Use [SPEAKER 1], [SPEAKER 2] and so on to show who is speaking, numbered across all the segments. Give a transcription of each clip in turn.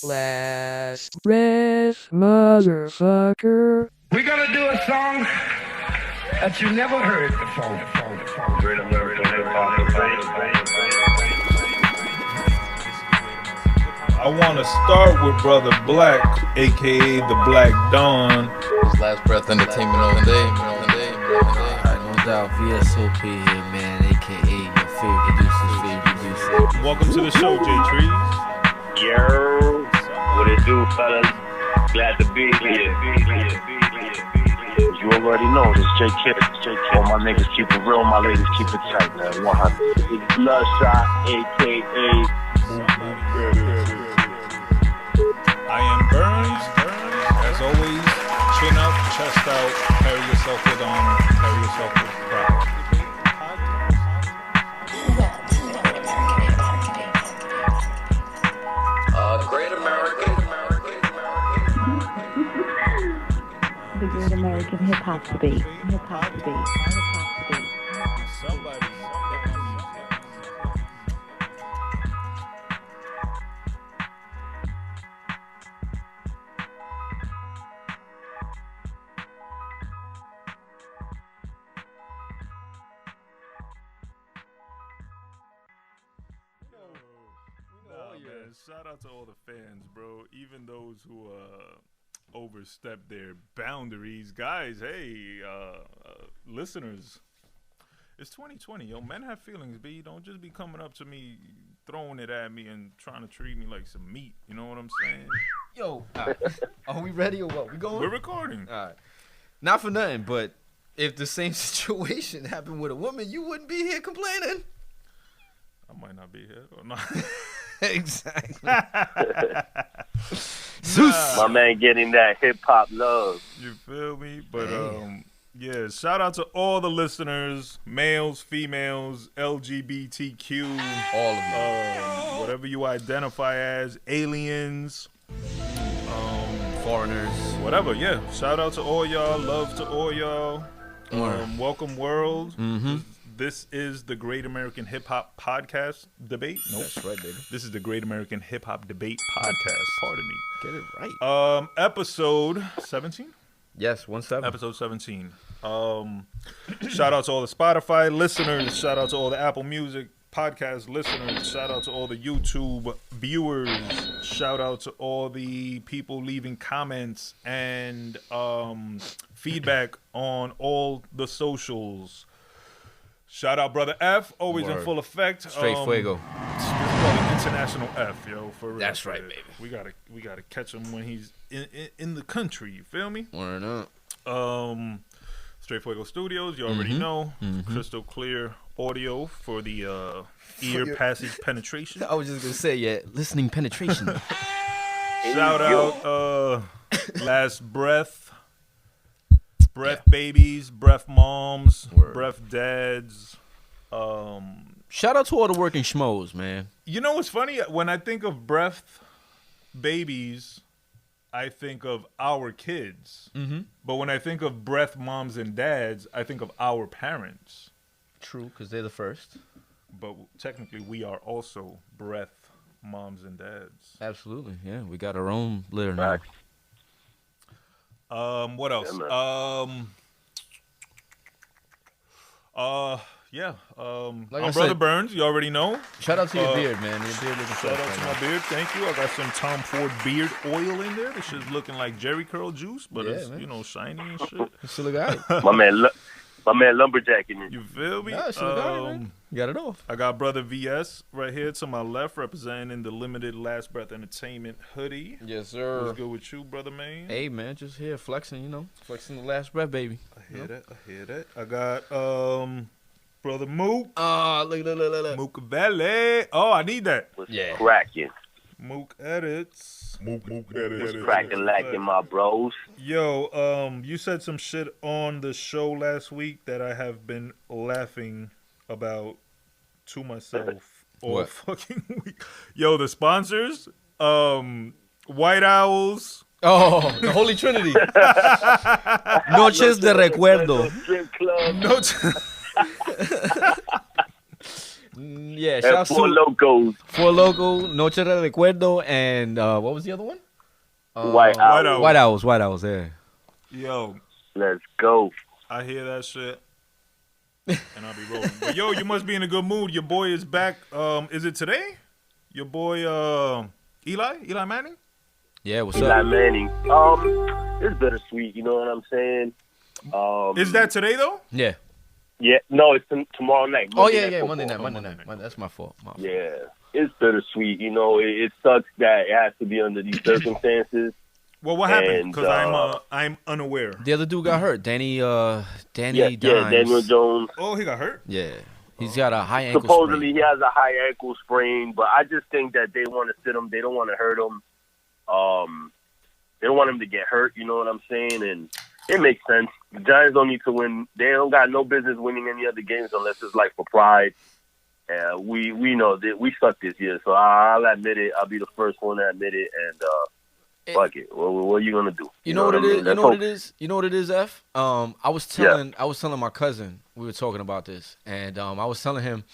[SPEAKER 1] Last breath, motherfucker.
[SPEAKER 2] We're gonna do a song that you never heard before.
[SPEAKER 3] Great American hip-hop.
[SPEAKER 4] I want to start with Brother Black, aka the Black Dawn.
[SPEAKER 5] His last breath entertainment all day.
[SPEAKER 1] No doubt, VSOP here, man, aka your favorite producer.
[SPEAKER 4] Welcome to the show, J Trees.
[SPEAKER 3] Yo, what it do, fellas? Glad to be here. You already know, it's J.K. All my niggas keep it real, my ladies keep it tight, man. 100. It's Bloodshot, a.k.a.
[SPEAKER 4] I am Burnz. As always, chin up, chest out, carry yourself with honor, carry yourself with pride.
[SPEAKER 6] The Great American Hip-Hop Debate.
[SPEAKER 4] Somebody. Man, shout out to all the fans, bro. Even those who overstep their boundaries, guys. Hey, listeners, it's 2020. Yo, men have feelings, B. Don't just be coming up to me, throwing it at me, and trying to treat me like some meat. You know what I'm saying?
[SPEAKER 5] Yo, right. Are we ready or what? We going?
[SPEAKER 4] We're recording.
[SPEAKER 5] All right. Not for nothing, but if the same situation happened with a woman, you wouldn't be here complaining.
[SPEAKER 4] I might not be here or not.
[SPEAKER 5] Exactly.
[SPEAKER 3] My man getting that hip-hop love.
[SPEAKER 4] You feel me? But yeah, shout out to all the listeners, males, females, LGBTQ,
[SPEAKER 5] All of you.
[SPEAKER 4] whatever you identify as, aliens,
[SPEAKER 5] Foreigners.
[SPEAKER 4] whatever. Yeah, shout out to all y'all, love to all y'all. Welcome world.
[SPEAKER 5] Mm-hmm.
[SPEAKER 4] This is the Great American Hip Hop Podcast Debate. Nope.
[SPEAKER 5] That's right, baby.
[SPEAKER 4] This is the Great American Hip Hop Debate Podcast. Pardon me.
[SPEAKER 5] Get it right.
[SPEAKER 4] Episode 17.
[SPEAKER 5] Yes, 17.
[SPEAKER 4] Episode 17. Shout out to all the Spotify listeners. Shout out to all the Apple Music podcast listeners. Shout out to all the YouTube viewers. Shout out to all the people leaving comments and feedback on all the socials. Shout out Brother F, always
[SPEAKER 5] Word.
[SPEAKER 4] in full effect.
[SPEAKER 5] Straight fuego.
[SPEAKER 4] This is called an international F, yo. For real.
[SPEAKER 5] That's right, baby.
[SPEAKER 4] We gotta catch him when he's in the country. You feel me?
[SPEAKER 5] Word up.
[SPEAKER 4] Straight Fuego Studios, you already know. Crystal clear audio for the ear passage penetration.
[SPEAKER 5] I was just going to say, yeah, listening penetration.
[SPEAKER 4] Shout out Last Breath Babies, Breath Moms,
[SPEAKER 5] Word.
[SPEAKER 4] Breath Dads.
[SPEAKER 5] Shout out to all the working schmoes, man.
[SPEAKER 4] You know what's funny? When I think of Breath Babies, I think of our kids.
[SPEAKER 5] Mm-hmm.
[SPEAKER 4] But when I think of Breath Moms and Dads, I think of our parents.
[SPEAKER 5] True, because they're the first.
[SPEAKER 4] But technically, we are also Breath Moms and Dads.
[SPEAKER 5] Absolutely, yeah. We got our own litter now.
[SPEAKER 3] Facts.
[SPEAKER 4] What else?
[SPEAKER 5] Like
[SPEAKER 4] I'm
[SPEAKER 5] I
[SPEAKER 4] Brother
[SPEAKER 5] said-
[SPEAKER 4] Burnz. You already know.
[SPEAKER 5] Shout out to your beard, man. Your beard looking
[SPEAKER 4] Shout
[SPEAKER 5] fresh
[SPEAKER 4] out
[SPEAKER 5] right
[SPEAKER 4] to
[SPEAKER 5] now.
[SPEAKER 4] my beard. Thank you. I got some Tom Ford beard oil in there. This shit's looking like Jerry curl juice, but
[SPEAKER 5] Yeah,
[SPEAKER 4] it's
[SPEAKER 5] man.
[SPEAKER 4] shiny and shit.
[SPEAKER 5] You still look all right.
[SPEAKER 3] My man lumberjacking it.
[SPEAKER 4] You feel me?
[SPEAKER 5] Nah, still look all right, man. You got it off.
[SPEAKER 4] I got Brother VS right here to my left, representing the limited Last Breath Entertainment hoodie.
[SPEAKER 5] Yes, sir.
[SPEAKER 4] What's good with you, brother man?
[SPEAKER 5] Hey, man, just here flexing, flexing the last breath, baby.
[SPEAKER 4] I hear that. I got Brother Mook.
[SPEAKER 5] Look.
[SPEAKER 4] Mook Valley. Oh, I need that.
[SPEAKER 3] What's
[SPEAKER 5] Yeah.
[SPEAKER 3] cracking?
[SPEAKER 4] Mook edits.
[SPEAKER 3] What's cracking lacking, my bros?
[SPEAKER 4] Yo, you said some shit on the show last week that I have been laughing about to myself all
[SPEAKER 5] What?
[SPEAKER 4] fucking week. Yo, the sponsors, White Owls.
[SPEAKER 5] Oh, the Holy Trinity. Noches de recuerdo.
[SPEAKER 3] Strip club.
[SPEAKER 4] No,
[SPEAKER 5] Yeah, shouts
[SPEAKER 3] Four
[SPEAKER 5] to
[SPEAKER 3] Locos,
[SPEAKER 5] Four Loco, Noche de Recuerdo, and what was the other one?
[SPEAKER 3] White Owl.
[SPEAKER 5] White Owls, yeah.
[SPEAKER 4] Yo,
[SPEAKER 3] Let's go.
[SPEAKER 4] I hear that shit, and I'll be rolling. But yo, you must be in a good mood. Your boy is back. Is it today? Your boy Eli Manning?
[SPEAKER 5] Yeah, what's
[SPEAKER 3] Eli
[SPEAKER 5] up?
[SPEAKER 3] Manning. It's bittersweet. You know what I'm saying?
[SPEAKER 4] Is that today though?
[SPEAKER 5] Yeah.
[SPEAKER 3] Yeah. No, it's tomorrow night.
[SPEAKER 5] Monday
[SPEAKER 3] Monday
[SPEAKER 5] night.
[SPEAKER 3] football.
[SPEAKER 5] That's my fault.
[SPEAKER 3] Yeah, it's bittersweet. You know, it sucks that it has to be under these circumstances.
[SPEAKER 4] Well, what happened?
[SPEAKER 3] And,
[SPEAKER 4] Because I'm unaware.
[SPEAKER 5] The other dude got hurt. Danny
[SPEAKER 3] Yeah,
[SPEAKER 5] Dimes.
[SPEAKER 3] Daniel Jones.
[SPEAKER 4] Oh, he got hurt.
[SPEAKER 5] Yeah. He's got a high ankle
[SPEAKER 3] Supposedly
[SPEAKER 5] sprain.
[SPEAKER 3] he has a high ankle sprain, but I just think that they want to sit him. They don't want to hurt him. They don't want him to get hurt. You know what I'm saying? And it makes sense. The Giants don't need to win. They don't got no business winning any other games unless it's like for pride. We know that we suck this year, so I'll admit it. I'll be the first one to admit it. And fuck it. What are you gonna do?
[SPEAKER 5] You know what it is?
[SPEAKER 3] You
[SPEAKER 5] know what it is, F? I was telling my cousin, we were talking about this, and I was telling him,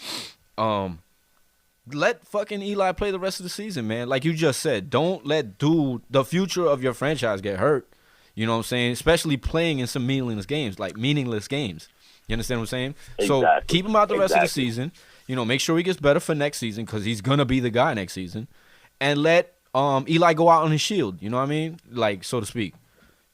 [SPEAKER 5] let fucking Eli play the rest of the season, man. Like you just said, don't let the future of your franchise get hurt. You know what I'm saying? Especially playing in some meaningless games. You understand what I'm saying?
[SPEAKER 3] Exactly.
[SPEAKER 5] So keep him out the rest of the season. You know, make sure he gets better for next season because he's gonna be the guy next season, and let Eli go out on his shield. You know what I mean? Like, so to speak.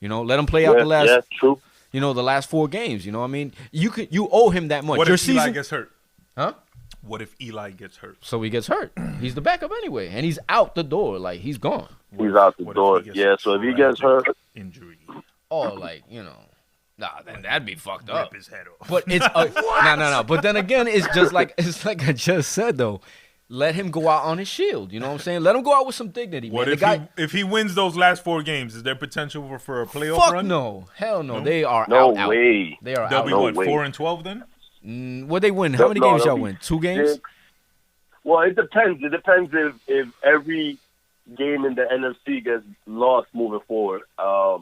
[SPEAKER 5] You know, let him play out the last.
[SPEAKER 3] True.
[SPEAKER 5] You know, the last 4 games. You know what I mean? You owe him that much.
[SPEAKER 4] What
[SPEAKER 5] Your
[SPEAKER 4] if
[SPEAKER 5] season
[SPEAKER 4] Eli gets hurt?
[SPEAKER 5] Huh?
[SPEAKER 4] What if Eli gets hurt?
[SPEAKER 5] So he gets hurt. He's the backup anyway, and he's out the door. Like he's gone.
[SPEAKER 3] He's out the
[SPEAKER 4] What if
[SPEAKER 3] door.
[SPEAKER 4] he gets
[SPEAKER 3] Yeah. So if he gets hurt,
[SPEAKER 4] injury,
[SPEAKER 5] Oh, like then that'd be fucked up.
[SPEAKER 4] rip his head off.
[SPEAKER 5] But it's no. But then again, it's like I just said though. Let him go out on his shield. You know what I'm saying? Let him go out with some dignity.
[SPEAKER 4] What
[SPEAKER 5] man.
[SPEAKER 4] if he wins those last 4 games? Is there potential for a playoff
[SPEAKER 5] Fuck
[SPEAKER 4] run?
[SPEAKER 5] no, hell no. They are
[SPEAKER 3] no
[SPEAKER 5] out.
[SPEAKER 3] way.
[SPEAKER 5] They are
[SPEAKER 4] They'll
[SPEAKER 5] out.
[SPEAKER 4] be
[SPEAKER 3] No
[SPEAKER 4] what,
[SPEAKER 3] way.
[SPEAKER 4] 4-12 then?
[SPEAKER 5] What they win? How many games y'all win? 2 games?
[SPEAKER 3] 6. Well, it depends. It depends if every game in the NFC gets lost moving forward.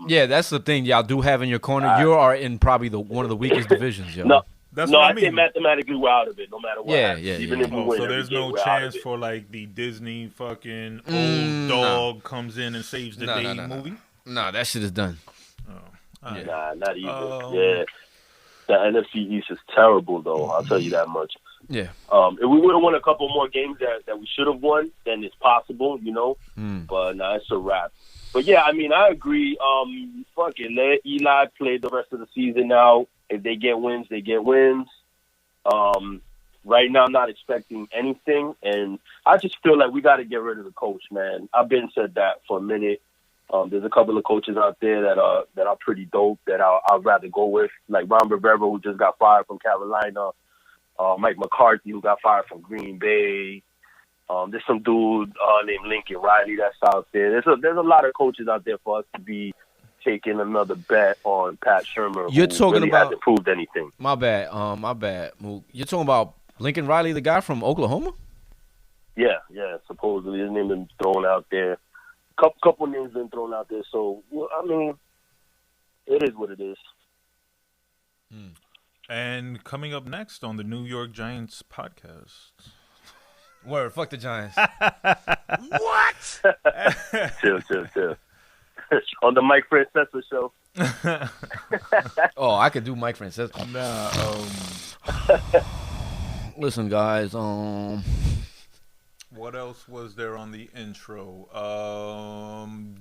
[SPEAKER 5] Yeah, that's the thing y'all do have in your corner. You are in probably one of the weakest divisions, yo.
[SPEAKER 3] No,
[SPEAKER 4] That's
[SPEAKER 3] no,
[SPEAKER 4] what
[SPEAKER 3] I
[SPEAKER 4] I mean.
[SPEAKER 3] think mathematically we're out of it, no matter what.
[SPEAKER 5] Yeah,
[SPEAKER 3] happens.
[SPEAKER 5] yeah,
[SPEAKER 3] Even
[SPEAKER 5] yeah.
[SPEAKER 3] if we win,
[SPEAKER 4] So
[SPEAKER 3] every
[SPEAKER 4] there's
[SPEAKER 3] game,
[SPEAKER 4] no
[SPEAKER 3] we're out
[SPEAKER 4] chance
[SPEAKER 3] of it.
[SPEAKER 4] for like the Disney fucking old dog comes in and saves the day movie?
[SPEAKER 5] Nah, that shit is done.
[SPEAKER 4] Alright.
[SPEAKER 3] Nah, not even. Yeah, the NFC East is terrible, though. I'll tell you that much.
[SPEAKER 5] Yeah.
[SPEAKER 3] If we would have won a couple more games that we should have won, then it's possible, you know. But nah, it's a wrap. But yeah, I mean, I agree. Fuck it, let Eli play the rest of the season now. If they get wins, they get wins. Right now, I'm not expecting anything, and I just feel like we got to get rid of the coach, man. I've been said that for a minute. There's a couple of coaches out there that are pretty dope that I'd rather go with, like Ron Rivera, who just got fired from Carolina, Mike McCarthy, who got fired from Green Bay. There's some dude named Lincoln Riley that's out there. There's a lot of coaches out there for us to be taking another bet on Pat Shermer.
[SPEAKER 5] You're
[SPEAKER 3] who
[SPEAKER 5] talking
[SPEAKER 3] really
[SPEAKER 5] about-
[SPEAKER 3] hasn't proved anything.
[SPEAKER 5] My bad, Mook. You're talking about Lincoln Riley, the guy from Oklahoma?
[SPEAKER 3] Yeah. Supposedly his name been thrown out there. Couple names been thrown out there. So well, I mean, it is what it is.
[SPEAKER 4] And coming up next on the New York Giants podcast.
[SPEAKER 5] Word, fuck the Giants.
[SPEAKER 3] Chill. On the Mike Francesa show.
[SPEAKER 5] Oh, I could do Mike Francesa. Listen, guys.
[SPEAKER 4] What else was there on the intro?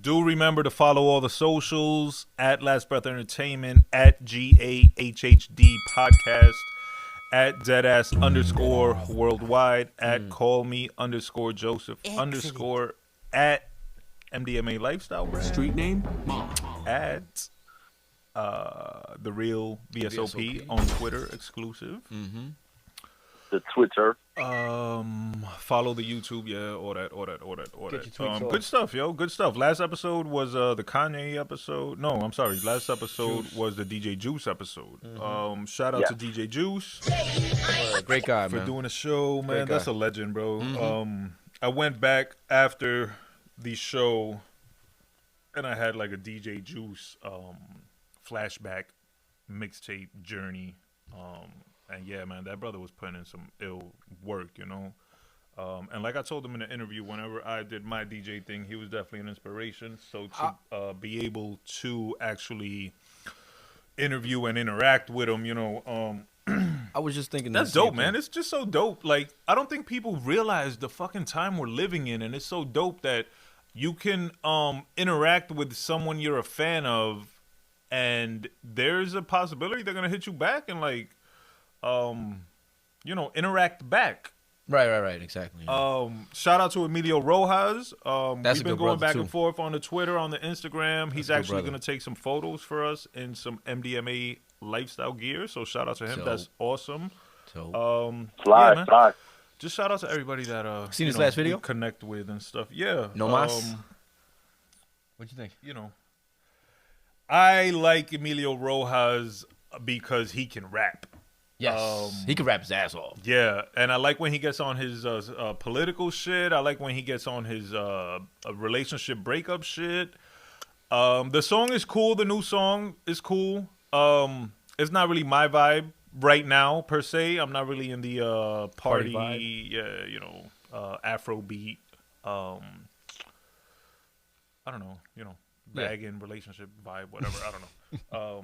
[SPEAKER 4] Do remember to follow all the socials at Last Breath Entertainment, at GAHHD Podcast, at Deadass_worldwide, at Call Me _Joseph _ at MDMA Lifestyle Brand.
[SPEAKER 1] Street name?
[SPEAKER 4] At The Real VSOP on Twitter, exclusive.
[SPEAKER 3] The Twitter.
[SPEAKER 4] Follow the YouTube, all that.
[SPEAKER 5] Get your tweets
[SPEAKER 4] Good stuff, yo. Good stuff. Last episode was the Kanye episode. No, I'm sorry. Last episode was the DJ Juice episode. Shout out to DJ Juice
[SPEAKER 5] Great guy,
[SPEAKER 4] for
[SPEAKER 5] man.
[SPEAKER 4] doing a show, man.
[SPEAKER 5] Great guy.
[SPEAKER 4] That's a legend, bro. I went back after the show, and I had like a DJ Juice flashback mixtape journey. yeah, man, that brother was putting in some ill work, you know. And like I told him in the interview, whenever I did my DJ thing, he was definitely an inspiration. So to be able to actually interview and interact with him, you know,
[SPEAKER 5] I was just thinking
[SPEAKER 4] that's dope, man. It's just so dope. Like, I don't think people realize the fucking time we're living in, and it's so dope that you can interact with someone you're a fan of, and there's a possibility they're gonna hit you back and like, you know, interact back.
[SPEAKER 5] Right, exactly.
[SPEAKER 4] Shout out to Emilio Rojas.
[SPEAKER 5] That's
[SPEAKER 4] we've been going back and forth on the Twitter, on the Instagram. He's actually going to take some photos for us in some MDMA lifestyle gear. So shout out to him.
[SPEAKER 5] Dope.
[SPEAKER 4] That's awesome.
[SPEAKER 3] Fly.
[SPEAKER 4] Just shout out to everybody that
[SPEAKER 5] seen his last video?
[SPEAKER 4] we connect with and stuff. Yeah.
[SPEAKER 5] No mas. What'd you think?
[SPEAKER 4] You know, I like Emilio Rojas because he can rap.
[SPEAKER 5] Yes, he can rap his ass off.
[SPEAKER 4] Yeah, and I like when he gets on his political shit. I like when he gets on his relationship breakup shit. The song is cool. The new song is cool. It's not really my vibe right now, per se. I'm not really in the party vibe. You know, Afro beat. I don't know, you know, bagging relationship vibe, whatever. I don't know.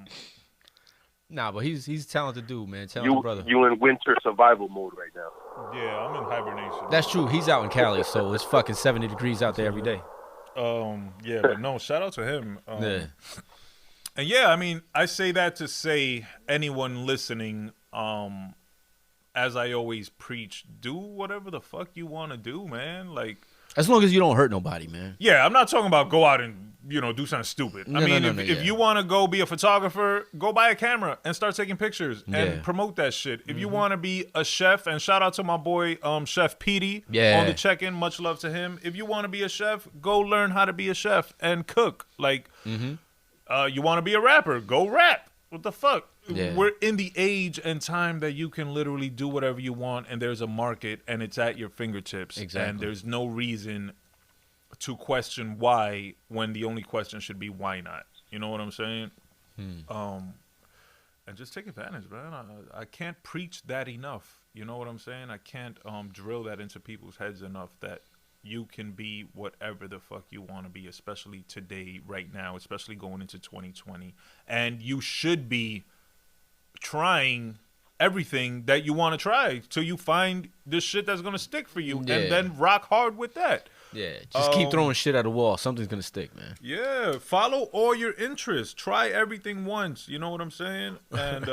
[SPEAKER 5] Nah, but he's talented dude, man. Talented brother.
[SPEAKER 3] You in winter survival mode right now.
[SPEAKER 4] Yeah, I'm in hibernation.
[SPEAKER 5] That's true. He's out in Cali, so it's fucking 70 degrees out there every day.
[SPEAKER 4] Yeah, but no, shout out to him.
[SPEAKER 5] Yeah.
[SPEAKER 4] And yeah, I mean, I say that to say anyone listening, as I always preach, do whatever the fuck you want to do, man. Like,
[SPEAKER 5] as long as you don't hurt nobody, man.
[SPEAKER 4] Yeah, I'm not talking about go out and, you know, do something stupid. If you want to go be a photographer, go buy a camera and start taking pictures and promote that shit. If you want to be a chef, and shout out to my boy Chef Petey on the check-in, much love to him. If you want to be a chef, go learn how to be a chef and cook. Like, you want to be a rapper, go rap. What the fuck? Yeah. We're in the age and time that you can literally do whatever you want, and there's a market, and it's at your fingertips. Exactly. And there's no reason to question why, when the only question should be why not. You know what I'm saying? And just take advantage, man. I can't preach that enough. You know what I'm saying? I can't drill that into people's heads enough that you can be whatever the fuck you want to be, especially today, right now, especially going into 2020. And you should be trying everything that you want to try till you find the shit that's going to stick for you, and then rock hard with that.
[SPEAKER 5] Yeah, just keep throwing shit at the wall. Something's going to stick, man.
[SPEAKER 4] Yeah, follow all your interests. Try everything once. You know what I'm saying? And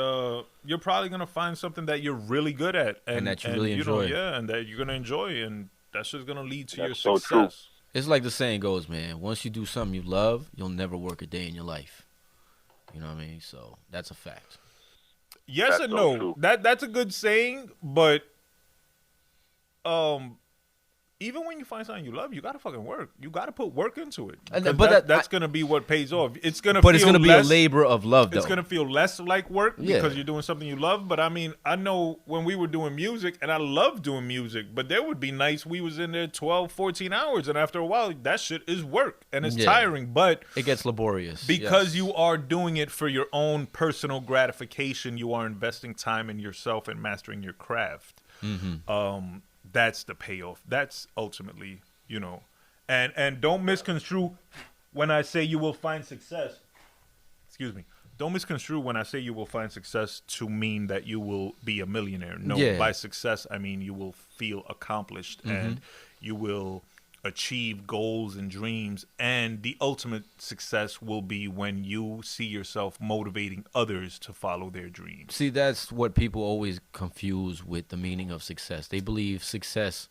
[SPEAKER 4] you're probably going to find something that you're really good at. And that you really enjoy. And that you're going to enjoy. And that's just going to lead to your success. True.
[SPEAKER 5] It's like the saying goes, man. Once you do something you love, you'll never work a day in your life. You know what I mean? So that's a fact.
[SPEAKER 4] Yes and no. That's a good saying, but even when you find something you love, you gotta fucking work. You gotta put work into it. But that's gonna be what pays off. It's gonna be a labor of love, though. It's gonna feel less like work because you're doing something you love. But I mean, I know when we were doing music, and I love doing music, but there would be nights we was in there 12, 14 hours, and after a while, that shit is work, and it's tiring. But
[SPEAKER 5] it gets laborious.
[SPEAKER 4] Because you are doing it for your own personal gratification, you are investing time in yourself and mastering your craft. That's the payoff. That's ultimately, you know, and don't misconstrue when I say you will find success. Excuse me. Don't misconstrue when I say you will find success to mean that you will be a millionaire. No, by success, I mean you will feel accomplished and you will achieve goals and dreams. And the ultimate success will be when you see yourself motivating others to follow their dreams.
[SPEAKER 5] See, that's what people always confuse with the meaning of success. They believe success,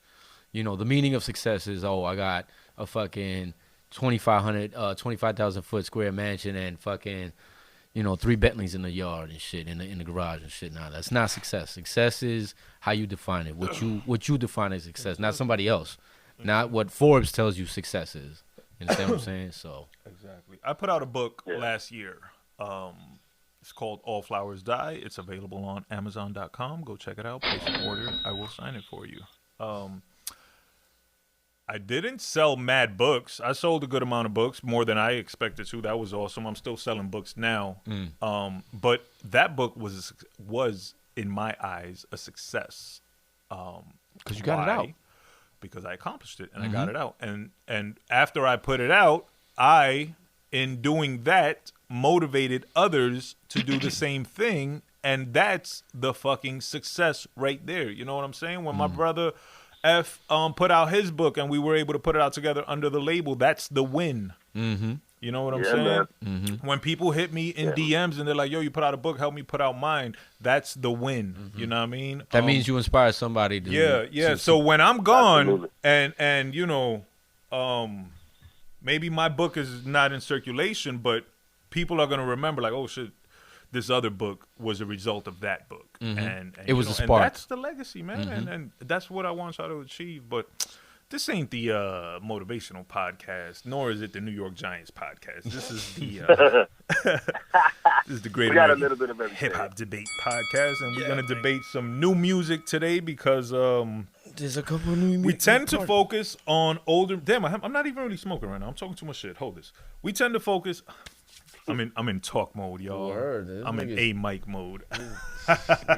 [SPEAKER 5] you know, the meaning of success is, oh, I got a fucking 25,000 foot square mansion and fucking, you know, 3 Bentleys in the yard and shit, in the garage and shit. Nah, that's not success. Success is how you define it. What you define as success, not somebody else. Not what Forbes tells you success is. You understand what I'm saying? So
[SPEAKER 4] exactly. I put out a book last year. It's called All Flowers Die. It's available on Amazon.com. Go check it out. Place an order. I will sign it for you. I didn't sell mad books. I sold a good amount of books, more than I expected to. That was awesome. I'm still selling books now. But that book was in my eyes, a success.
[SPEAKER 5] Because you got it out.
[SPEAKER 4] Because I accomplished it and I got it out. And after I put it out, I, in doing that, motivated others to do the same thing. And that's the fucking success right there. You know what I'm saying? When my brother F put out his book and we were able to put it out together under the label, that's the win. Mm-hmm. You know what I'm saying? Mm-hmm. When people hit me in DMs and they're like, yo, you put out a book, help me put out mine, that's the win. Mm-hmm. You know what I mean?
[SPEAKER 5] That means you inspire somebody to
[SPEAKER 4] So when I'm gone and you know, maybe my book is not in circulation, but people are going to remember like, oh shit, this other book was a result of that book. Mm-hmm. And
[SPEAKER 5] it was a spark.
[SPEAKER 4] And that's the legacy, man. Mm-hmm. And that's what I want y'all to achieve. But this ain't the motivational podcast, nor is it the New York Giants podcast. This is the this is the Great American Hip Hop Debate podcast, and we're gonna debate some new music today because
[SPEAKER 5] there's a couple of new music.
[SPEAKER 4] We tend to focus on older. Damn, I'm not even really smoking right now. I'm talking too much shit. Hold this. We tend to focus. I'm in talk mode, y'all. I'm in A mic mode.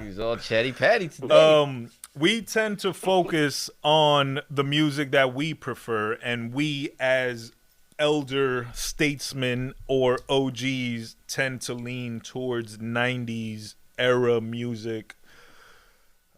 [SPEAKER 5] He's all chatty patty today.
[SPEAKER 4] We tend to focus on the music that we prefer, and we as elder statesmen or OGs tend to lean towards 90s era music.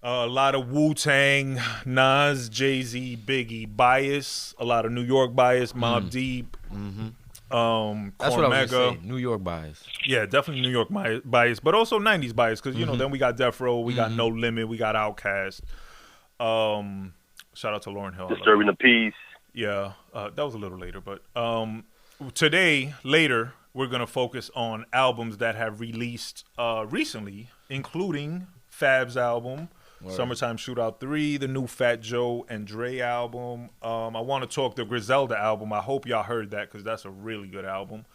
[SPEAKER 4] A lot of Wu-Tang, Nas, Jay-Z, Biggie bias, a lot of New York bias, Mobb Deep. Mm-hmm.
[SPEAKER 5] That's what I was gonna say. New York bias.
[SPEAKER 4] Yeah, definitely New York bias, but also 90s bias because you know then we got Death Row, we got No Limit, we got Outkast. Shout out to Lauryn Hill.
[SPEAKER 3] Disturbing the Peace.
[SPEAKER 4] Yeah, that was a little later, but today later we're gonna focus on albums that have released recently, including Fab's album. Summertime Shootout 3, the new Fat Joe and Dre album. I want to talk the Griselda album. I hope y'all heard that because that's a really good album.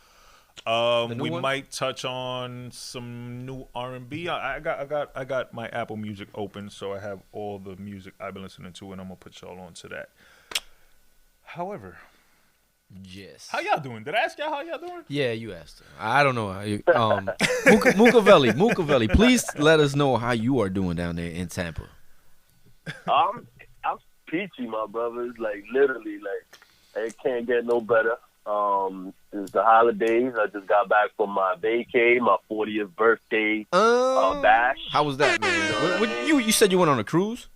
[SPEAKER 4] We might touch on some new R&B. I got my Apple Music open, so I have all the music I've been listening to, and I'm gonna put y'all on to that. However,
[SPEAKER 5] yes.
[SPEAKER 4] How y'all doing? Did I ask y'all how y'all doing?
[SPEAKER 5] Yeah, you asked. I don't know. Mookavelli, please let us know how you are doing down there in Tampa.
[SPEAKER 3] I'm peachy, my brothers. Like literally, like it can't get no better. It's the holidays. I just got back from my vacay, my 40th birthday bash.
[SPEAKER 5] How was that, man? You said you went on a cruise?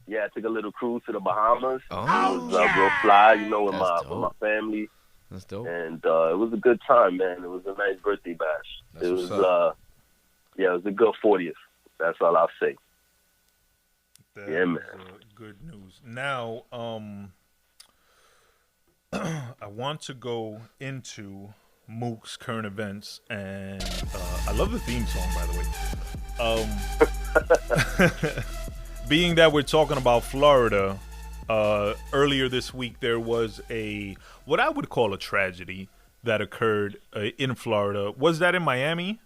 [SPEAKER 3] Yeah, I took a little cruise to the Bahamas.
[SPEAKER 5] Oh,
[SPEAKER 3] it was real fly, you know, with my family.
[SPEAKER 5] That's dope.
[SPEAKER 3] And it was a good time, man. It was a nice birthday bash.
[SPEAKER 5] That's
[SPEAKER 3] it was it was a good 40th. That's all I'll say.
[SPEAKER 4] Yeah, man. Good news. Now, I want to go into Mook's current events, and I love the theme song, by the way. Being that we're talking about Florida, earlier this week there was what I would call a tragedy that occurred in Florida. Was that in Miami?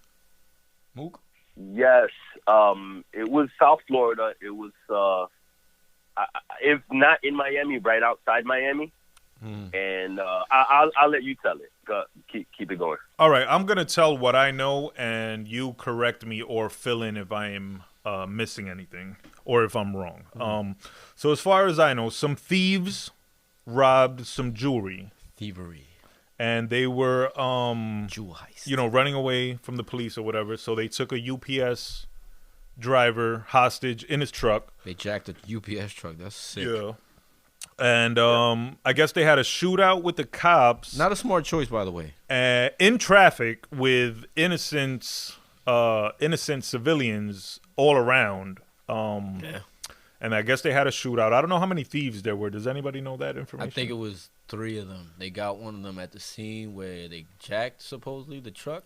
[SPEAKER 5] Mook?
[SPEAKER 3] Yes. It was South Florida. It was, if not in Miami, right outside Miami. And I'll let you tell it. Keep it going.
[SPEAKER 4] All right. I'm going to tell what I know, and you correct me or fill in if I am missing anything or if I'm wrong. So as far as I know, some thieves robbed some jewelry.
[SPEAKER 5] Thievery.
[SPEAKER 4] And they were,
[SPEAKER 5] jewel heist.
[SPEAKER 4] Running away from the police or whatever. So they took a UPS driver hostage in his truck.
[SPEAKER 5] They jacked a UPS truck. That's sick.
[SPEAKER 4] Yeah. And I guess they had a shootout with the cops.
[SPEAKER 5] Not a smart choice, by the way.
[SPEAKER 4] In traffic with innocent civilians all around.
[SPEAKER 5] Yeah.
[SPEAKER 4] And I guess they had a shootout. I don't know how many thieves there were. Does anybody know that information?
[SPEAKER 5] I think it was 3 of them. They got one of them at the scene where they jacked, supposedly, the truck.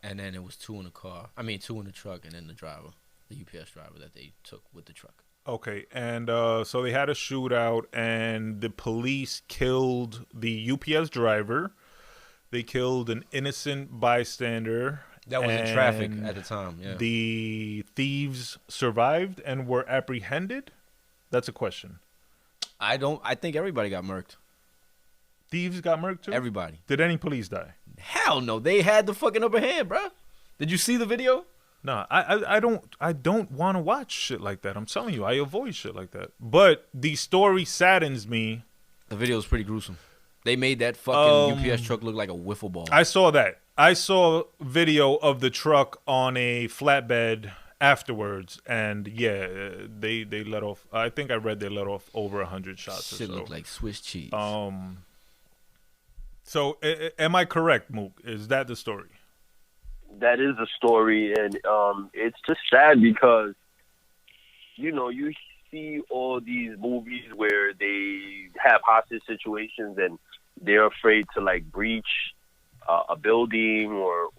[SPEAKER 5] And then it was 2 in the car. 2 in the truck, and then the driver, the UPS driver that they took with the truck.
[SPEAKER 4] Okay, and so they had a shootout, and the police killed the UPS driver. They killed an innocent bystander.
[SPEAKER 5] That was in traffic at the time, yeah.
[SPEAKER 4] The thieves survived and were apprehended? That's a question.
[SPEAKER 5] I think everybody got murked.
[SPEAKER 4] Thieves got murked too?
[SPEAKER 5] Everybody.
[SPEAKER 4] Did any police die?
[SPEAKER 5] Hell no. They had the fucking upper hand, bro. Did you see the video?
[SPEAKER 4] No, I don't want to watch shit like that. I'm telling you, I avoid shit like that. But the story saddens me.
[SPEAKER 5] The video is pretty gruesome. They made that fucking UPS truck look like a wiffle ball.
[SPEAKER 4] I saw that. I saw video of the truck on a flatbed afterwards, and yeah, they let off. I think I read they let off over 100 shots.
[SPEAKER 5] Shit
[SPEAKER 4] or so.
[SPEAKER 5] looked like Swiss cheese.
[SPEAKER 4] So am I correct, Mook? Is that the story?
[SPEAKER 3] That is a story, and it's just sad because, you know, you see all these movies where they have hostage situations and they're afraid to like breach a building or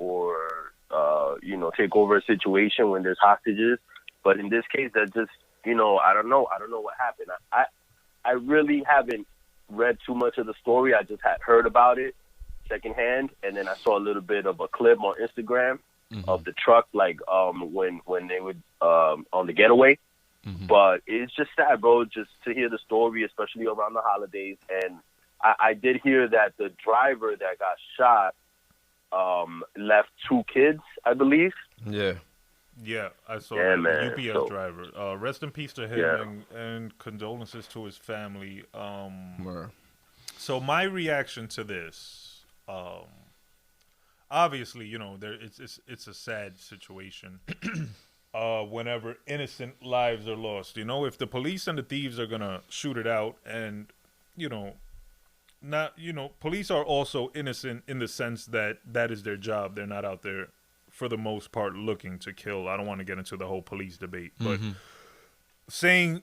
[SPEAKER 3] you know, take over a situation when there's hostages. But in this case, that just, you know, I don't know what happened. I really haven't read too much of the story. I just had heard about it secondhand, and then I saw a little bit of a clip on Instagram of the truck, like when they would on the getaway. But it's just sad, bro, just to hear the story, especially around the holidays. And I did hear that the driver that got shot left 2 kids, I believe.
[SPEAKER 4] Yeah, I saw
[SPEAKER 3] Yeah,
[SPEAKER 4] that.
[SPEAKER 3] man.
[SPEAKER 4] UPS driver. Rest in peace to him, and condolences to his family. So my reaction to this, obviously, you know, it's a sad situation. Whenever innocent lives are lost, you know, if the police and the thieves are gonna shoot it out, and you know, not, you know, police are also innocent in the sense that that is their job. They're not out there for the most part looking to kill. I don't want to get into the whole police debate, but saying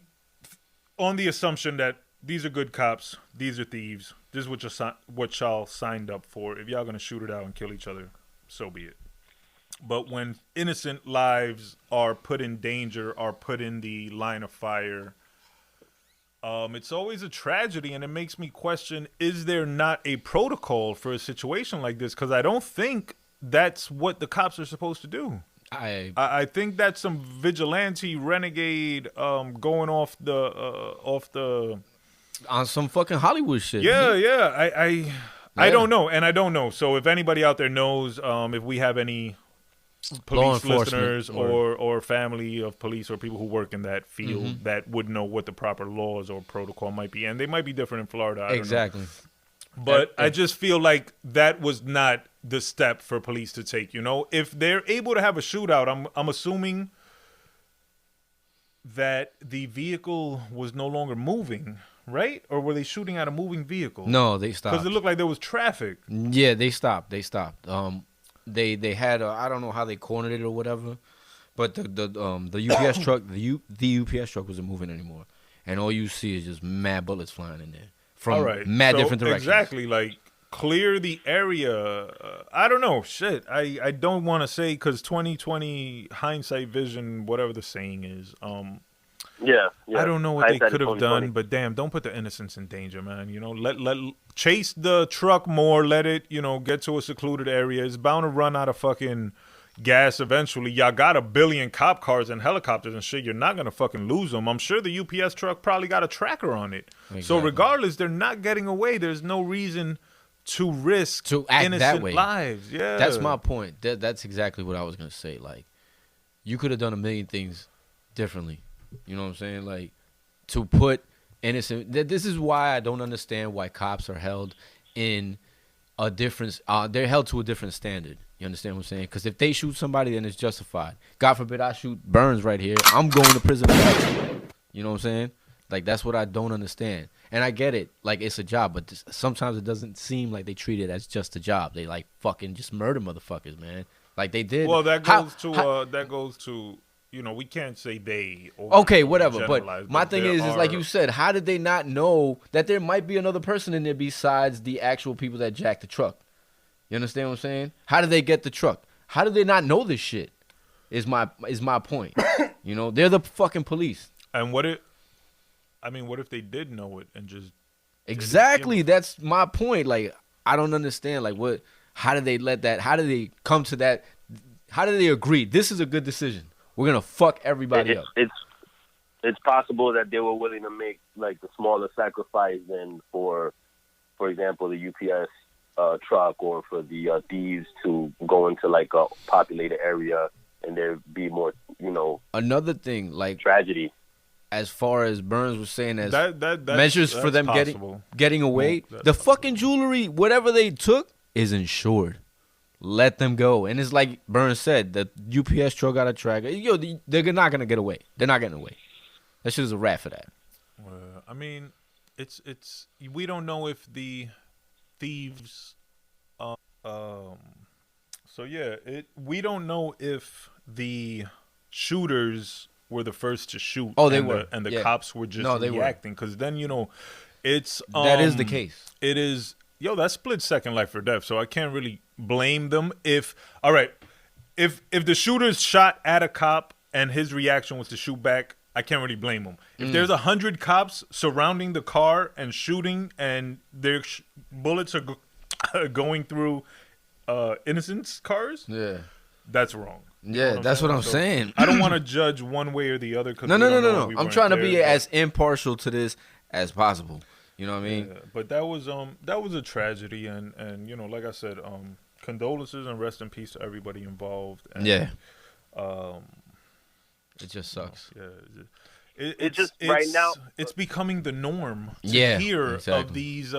[SPEAKER 4] on the assumption that these are good cops, these are thieves, this is what y'all signed up for. If y'all gonna shoot it out and kill each other, so be it. But when innocent lives are put in danger, are put in the line of fire, it's always a tragedy, and it makes me question, is there not a protocol for a situation like this? Because I don't think that's what the cops are supposed to do. I think that's some vigilante renegade going off the
[SPEAKER 5] on some fucking Hollywood shit.
[SPEAKER 4] Yeah. I don't know, and I don't know. So if anybody out there knows, if we have any police listeners or family of police or people who work in that field that would know what the proper laws or protocol might be, and they might be different in Florida. I don't know. But I just feel like that was not the step for police to take. You know, if they're able to have a shootout, I'm assuming that the vehicle was no longer moving, right? Or were they shooting at a moving vehicle?
[SPEAKER 5] No, they stopped.
[SPEAKER 4] Because it looked like there was traffic.
[SPEAKER 5] Yeah, they stopped. They had I don't know how they cornered it or whatever, but the UPS truck the UPS truck wasn't moving anymore, and all you see is just mad bullets flying in there from different directions.
[SPEAKER 4] Exactly, like clear the area. I don't know, shit. I don't want to say, because 2020 hindsight vision, whatever the saying is.
[SPEAKER 3] Yeah.
[SPEAKER 4] I don't know what they could have done, but damn, don't put the innocents in danger, man. You know, let chase the truck more, let it, you know, get to a secluded area. It's bound to run out of fucking gas eventually. Y'all got 1 billion cop cars and helicopters and shit. You're not gonna fucking lose them. I'm sure the UPS truck probably got a tracker on it. Exactly. So regardless, they're not getting away. There's no reason to risk
[SPEAKER 5] to act
[SPEAKER 4] innocent
[SPEAKER 5] that way.
[SPEAKER 4] lives. Yeah,
[SPEAKER 5] that's my point. That's exactly what I was gonna say. Like, you could have done a million things differently. You know what I'm saying? Like, to put innocent. This is why I don't understand why cops are held in a different. They're held to a different standard. You understand what I'm saying? Because if they shoot somebody, then it's justified. God forbid I shoot Burnz right here. I'm going to prison. You know what I'm saying? Like, that's what I don't understand. And I get it. Like, it's a job, but sometimes it doesn't seem like they treat it as just a job. They like fucking just murder motherfuckers, man. Like they did.
[SPEAKER 4] Well, that goes to. You know, we can't say they.
[SPEAKER 5] Okay, whatever. But my thing is like you said, how did they not know that there might be another person in there besides the actual people that jacked the truck? You understand what I'm saying? How did they get the truck? How did they not know this shit? Is my point. You know, they're the fucking police.
[SPEAKER 4] And what if they did know it and just
[SPEAKER 5] exactly? That's my point. Like, I don't understand. Like, what? How did they let that? How did they come to that? How did they agree? This is a good decision. We're gonna fuck everybody up.
[SPEAKER 3] It's possible that they were willing to make like the smaller sacrifice than for example, the UPS truck, or for the thieves to go into like a populated area and there be more,
[SPEAKER 5] Another thing, like
[SPEAKER 3] tragedy.
[SPEAKER 5] as far as Burnz was saying, as
[SPEAKER 4] That's
[SPEAKER 5] measures for them
[SPEAKER 4] possible.
[SPEAKER 5] getting away,
[SPEAKER 4] That's
[SPEAKER 5] the fucking jewelry, whatever they took, is insured. Let them go. And it's like Burnz said, the UPS truck got a tracker. Yo, they're not gonna get away. They're not getting away. That shit is a rat for that.
[SPEAKER 4] I mean, it's we don't know if the thieves. So yeah, we don't know if the shooters were the first to shoot.
[SPEAKER 5] Oh, they
[SPEAKER 4] and
[SPEAKER 5] were,
[SPEAKER 4] and the
[SPEAKER 5] yeah.
[SPEAKER 4] cops were just
[SPEAKER 5] No, they were.
[SPEAKER 4] reacting, because then it's
[SPEAKER 5] That is the case.
[SPEAKER 4] It is. Yo, that's split second life or death. So I can't really blame them if the shooters shot at a cop and his reaction was to shoot back. I can't really blame him. If there's 100 cops surrounding the car and shooting, and their bullets are going through innocent cars,
[SPEAKER 5] Yeah.
[SPEAKER 4] that's wrong.
[SPEAKER 5] Yeah, that's what I'm saying.
[SPEAKER 4] I don't want to judge one way or the other.
[SPEAKER 5] No. I'm trying to be as impartial to this as possible. You know what I mean?
[SPEAKER 4] Yeah, but that was a tragedy, and like I said, condolences and rest in peace to everybody involved. And,
[SPEAKER 5] yeah. It just sucks.
[SPEAKER 4] Yeah.
[SPEAKER 3] It's right now.
[SPEAKER 4] It's becoming the norm to
[SPEAKER 5] Yeah,
[SPEAKER 4] hear
[SPEAKER 5] exactly.
[SPEAKER 4] of these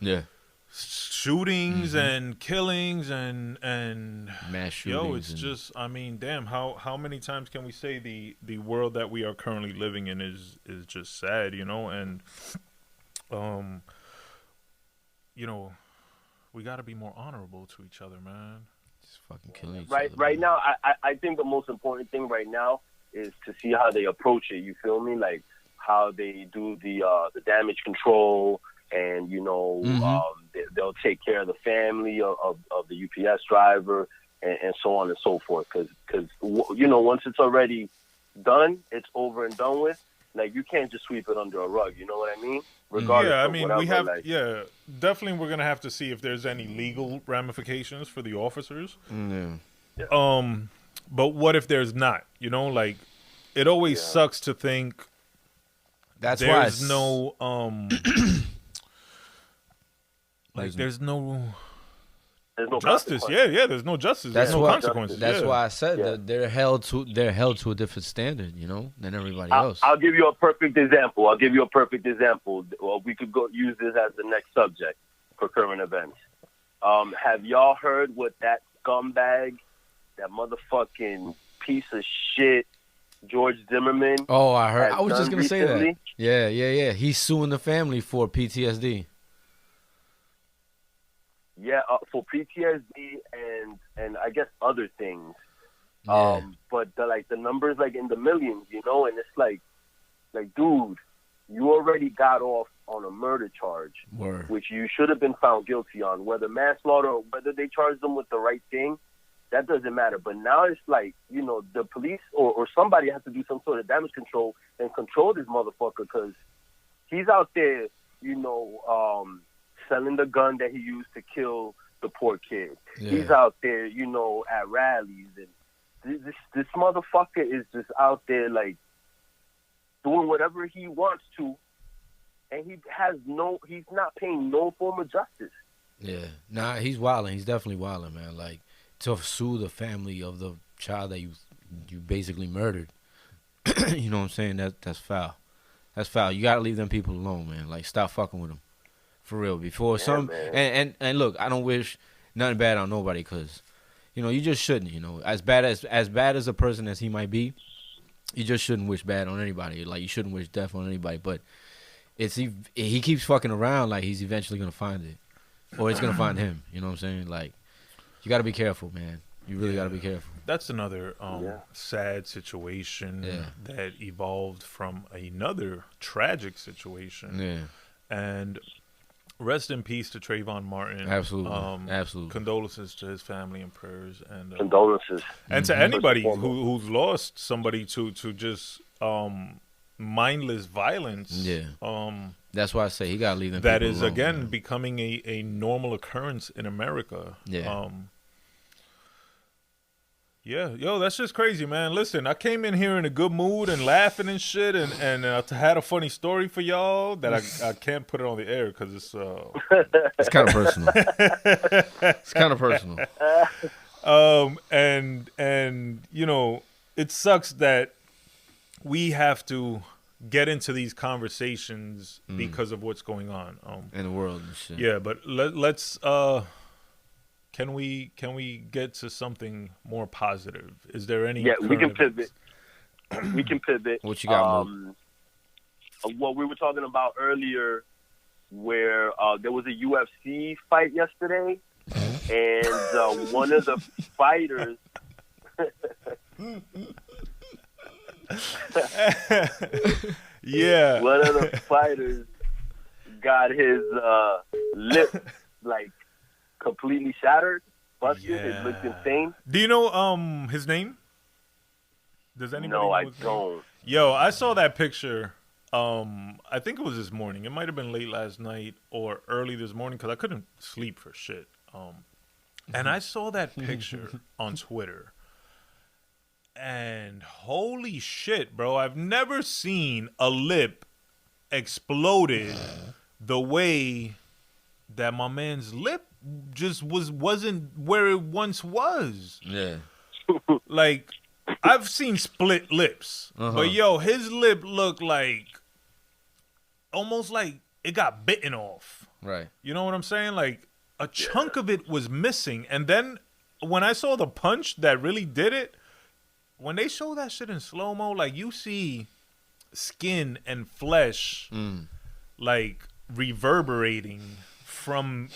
[SPEAKER 5] Yeah.
[SPEAKER 4] shootings and killings and
[SPEAKER 5] Mass shootings.
[SPEAKER 4] yo, it's just, I mean, damn, how many times can we say the world that we are currently living in is just sad, and we got to be more honorable to each other, man.
[SPEAKER 5] Just fucking killing each
[SPEAKER 3] Right
[SPEAKER 5] other.
[SPEAKER 3] right
[SPEAKER 5] man.
[SPEAKER 3] now, I think the most important thing right now is to see how they approach it. You feel me? Like how they do the damage control, and they'll take care of the family of the UPS driver, and so on and so forth. Because once it's already done, it's over and done with. Like, you can't just sweep it under a rug. You know what I mean? Regardless
[SPEAKER 4] Yeah, I
[SPEAKER 3] of
[SPEAKER 4] mean,
[SPEAKER 3] whatever,
[SPEAKER 4] we have,
[SPEAKER 3] like,
[SPEAKER 4] definitely we're going to have to see if there's any legal ramifications for the officers.
[SPEAKER 5] Yeah.
[SPEAKER 4] But what if there's not? Like, it always sucks to think
[SPEAKER 5] That's why
[SPEAKER 4] there's no, there's no justice.
[SPEAKER 3] consequence.
[SPEAKER 4] Yeah, there's no justice.
[SPEAKER 5] That's
[SPEAKER 4] There's no
[SPEAKER 5] why-
[SPEAKER 4] consequences.
[SPEAKER 5] That's
[SPEAKER 4] yeah.
[SPEAKER 5] why I said
[SPEAKER 3] Yeah.
[SPEAKER 5] that they're held to a different standard, than everybody else.
[SPEAKER 3] I'll give you a perfect example. Well, we could go use this as the next subject for current events. Have y'all heard what that scumbag, that motherfucking piece of shit, George Zimmerman?
[SPEAKER 5] Oh, I heard.
[SPEAKER 3] has
[SPEAKER 5] I was just
[SPEAKER 3] done
[SPEAKER 5] gonna say
[SPEAKER 3] recently?
[SPEAKER 5] that. Yeah. He's suing the family for PTSD.
[SPEAKER 3] Yeah, for PTSD and I guess other things.
[SPEAKER 5] Yeah.
[SPEAKER 3] But the numbers in the millions, and it's like, dude, you already got off on a murder charge,
[SPEAKER 5] Word.
[SPEAKER 3] which you should have been found guilty on. Whether manslaughter or whether they charged them with the right thing, that doesn't matter. But now it's the police or somebody has to do some sort of damage control and control this motherfucker, because he's out there, selling the gun that he used to kill the poor kid.
[SPEAKER 5] Yeah.
[SPEAKER 3] He's out there, at rallies, and this motherfucker is just out there doing whatever he wants to, and he's not paying no form of justice.
[SPEAKER 5] Yeah. Nah, he's wilding. He's definitely wilding, man. To sue the family of the child that you basically murdered. You know what I'm saying? That's foul. That's foul. You gotta leave them people alone, man. Stop fucking with them. For real. Before
[SPEAKER 3] man.
[SPEAKER 5] and look, I don't wish nothing bad on nobody, because you just shouldn't. As bad as a person as he might be, you just shouldn't wish bad on anybody. You shouldn't wish death on anybody. But he keeps fucking around, he's eventually gonna find it, or it's gonna find him. You know what I'm saying? You gotta be careful, man. You really gotta be careful.
[SPEAKER 4] That's another sad situation that evolved from another tragic situation.
[SPEAKER 5] Yeah.
[SPEAKER 4] And rest in peace to Trayvon Martin.
[SPEAKER 5] Absolutely. Absolutely.
[SPEAKER 4] Condolences to his family and prayers, and
[SPEAKER 3] Condolences.
[SPEAKER 4] and to anybody who's lost somebody to just mindless violence.
[SPEAKER 5] Yeah. That's why I say he gotta leave them.
[SPEAKER 4] That
[SPEAKER 5] people
[SPEAKER 4] is
[SPEAKER 5] alone,
[SPEAKER 4] again
[SPEAKER 5] man.
[SPEAKER 4] becoming a normal occurrence in America.
[SPEAKER 5] Yeah.
[SPEAKER 4] Yeah, yo, that's just crazy, man. Listen, I came in here in a good mood and laughing and shit, and had a funny story for y'all that I can't put it on the air because it's
[SPEAKER 5] It's kind of personal. It's kind of personal.
[SPEAKER 4] And you know, it sucks that we have to get into these conversations because of what's going on
[SPEAKER 5] in the world and shit.
[SPEAKER 4] Yeah, but let's can we get to something more positive? Is there any?
[SPEAKER 3] Yeah, we can pivot. We can pivot.
[SPEAKER 5] What you got, Mook?
[SPEAKER 3] What we were talking about earlier, where there was a UFC fight yesterday, and one of the fighters.
[SPEAKER 4] Yeah.
[SPEAKER 3] One of the fighters got his lip like completely shattered, busted.
[SPEAKER 4] Yeah.
[SPEAKER 3] It looked insane.
[SPEAKER 4] Do you know his name? Does anybody
[SPEAKER 3] No,
[SPEAKER 4] know
[SPEAKER 3] I
[SPEAKER 4] his name?
[SPEAKER 3] don't.
[SPEAKER 4] Yo, I saw that picture. I think it was this morning. It might have been late last night or early this morning because I couldn't sleep for shit. And I saw that picture on Twitter. And holy shit, bro. I've never seen a lip exploded the way that my man's lip just wasn't where it once was.
[SPEAKER 5] Yeah.
[SPEAKER 4] Like, I've seen split lips. But yo, his lip looked like almost like it got bitten off.
[SPEAKER 5] Right.
[SPEAKER 4] You know what I'm saying? Like a chunk of it was missing. And then when I saw the punch that really did it, when they show that shit in slow-mo, like you see skin and flesh like reverberating from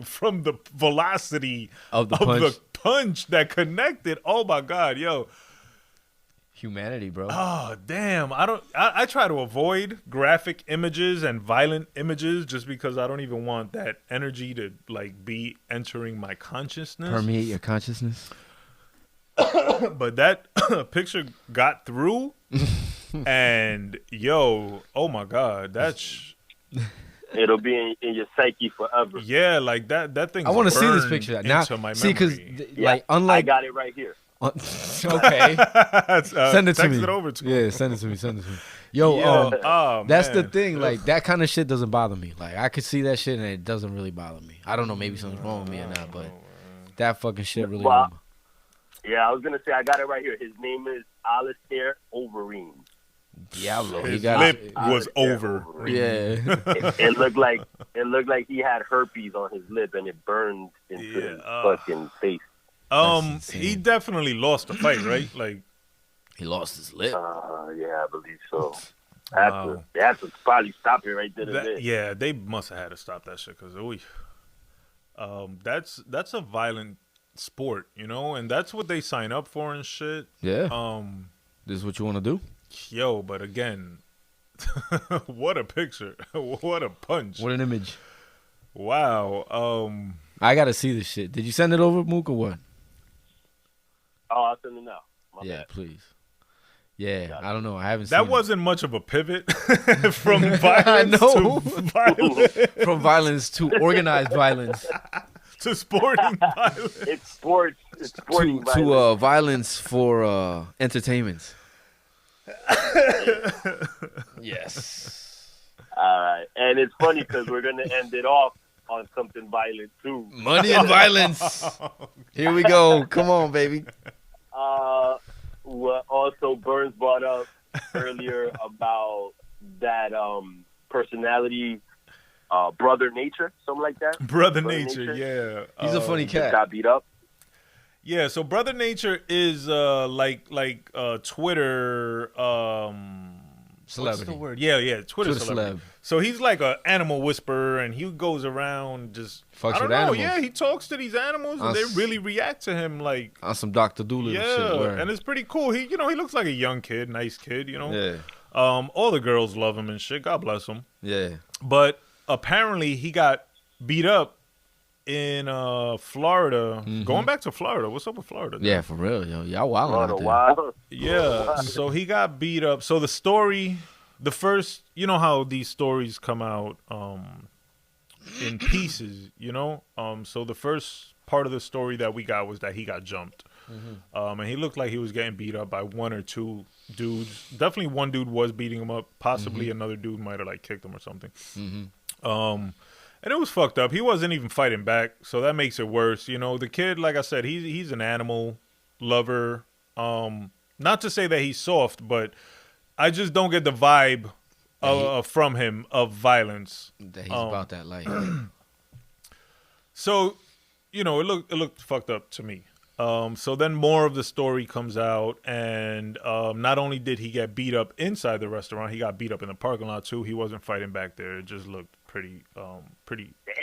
[SPEAKER 4] from the velocity
[SPEAKER 5] of the
[SPEAKER 4] punch that connected. Oh my God, yo.
[SPEAKER 5] Humanity, bro.
[SPEAKER 4] Oh damn. I try to avoid graphic images and violent images just because I don't even want that energy to like be entering my consciousness.
[SPEAKER 5] Permeate your consciousness.
[SPEAKER 4] But that picture got through, and yo, oh my God, that's
[SPEAKER 3] It'll be in your psyche forever.
[SPEAKER 4] yeah, like that thing.
[SPEAKER 5] I want to see this picture now.
[SPEAKER 4] My
[SPEAKER 5] See, because
[SPEAKER 3] Yeah,
[SPEAKER 5] like unlike
[SPEAKER 3] I got it right here.
[SPEAKER 5] okay, send it to
[SPEAKER 4] text
[SPEAKER 5] me.
[SPEAKER 4] It over to me.
[SPEAKER 5] Yeah, send it to me. Send it to me. Yo,
[SPEAKER 4] oh,
[SPEAKER 5] that's the
[SPEAKER 4] man.
[SPEAKER 5] thing. Like that kind of shit doesn't bother me. Like I could see that shit and it doesn't really bother me. I don't know, maybe something's wrong with me or not, but that fucking shit really.
[SPEAKER 3] Well, yeah, I was gonna say I got it right here. His name is Alistair Overeem.
[SPEAKER 5] Diablo.
[SPEAKER 4] His
[SPEAKER 5] He got
[SPEAKER 4] lip was over.
[SPEAKER 5] Yeah.
[SPEAKER 3] It looked like he had herpes on his lip and it burned into his fucking face.
[SPEAKER 4] He definitely lost the fight, right? Like
[SPEAKER 5] He lost his lip.
[SPEAKER 3] Yeah, I believe so. They have to probably stop it right there.
[SPEAKER 4] yeah, they must have had to stop that shit because that's a violent sport, you know, and that's what they sign up for and shit.
[SPEAKER 5] Yeah. This is what you want to do?
[SPEAKER 4] Yo, but again, what a picture. What a punch.
[SPEAKER 5] What an image.
[SPEAKER 4] Wow.
[SPEAKER 5] I got to see this shit. Did you send it over, Mook, or what?
[SPEAKER 3] Oh, I'll send it now. My bad.
[SPEAKER 5] Please. Yeah, I don't know. I haven't seen
[SPEAKER 4] that
[SPEAKER 5] it.
[SPEAKER 4] wasn't much of a pivot from violence to violence.
[SPEAKER 5] From violence to organized violence.
[SPEAKER 4] To sporting violence.
[SPEAKER 3] It's sports. It's sporting violence.
[SPEAKER 5] To violence for entertainment. Yes.
[SPEAKER 3] All right. And it's funny because we're going to end it off on something violent, too.
[SPEAKER 5] Money and violence. Here we go. Come on, baby.
[SPEAKER 3] What also Burnz brought up earlier about that personality, Brother Nature, something like that.
[SPEAKER 4] Brother Nature, yeah.
[SPEAKER 5] He's a funny cat.
[SPEAKER 3] Got beat up.
[SPEAKER 4] Yeah, so Brother Nature is like Twitter
[SPEAKER 5] Celebrity.
[SPEAKER 4] What's the word? Yeah, Twitter celebrity.
[SPEAKER 5] celeb.
[SPEAKER 4] So he's like an animal whisperer, and he goes around just
[SPEAKER 5] Fucks
[SPEAKER 4] I don't
[SPEAKER 5] with
[SPEAKER 4] know.
[SPEAKER 5] animals.
[SPEAKER 4] Yeah, he talks to these animals, and they really react to him like
[SPEAKER 5] On some Dr. Doolittle shit. Word.
[SPEAKER 4] and it's pretty cool. He looks like a young kid, nice kid, you know.
[SPEAKER 5] Yeah.
[SPEAKER 4] All the girls love him and shit. God bless him.
[SPEAKER 5] Yeah.
[SPEAKER 4] But apparently he got beat up in Florida. Going back to Florida. What's up with Florida?
[SPEAKER 5] Yeah, for real, yo. Y'all wild out there.
[SPEAKER 3] Wow.
[SPEAKER 4] Yeah. So he got beat up. So the story, the first, you know how these stories come out in pieces, you know? So the first part of the story that we got was that he got jumped. And he looked like he was getting beat up by one or two dudes. Definitely one dude was beating him up. Possibly another dude might have like kicked him or something. And it was fucked up. He wasn't even fighting back, so that makes it worse. You know, the kid, like I said, he's an animal lover. Not to say that he's soft, but I just don't get the vibe from him of violence.
[SPEAKER 5] That he's about that life.
[SPEAKER 4] So, you know, it looked fucked up to me. So then more of the story comes out, and not only did he get beat up inside the restaurant, he got beat up in the parking lot too. He wasn't fighting back there. It just looked pretty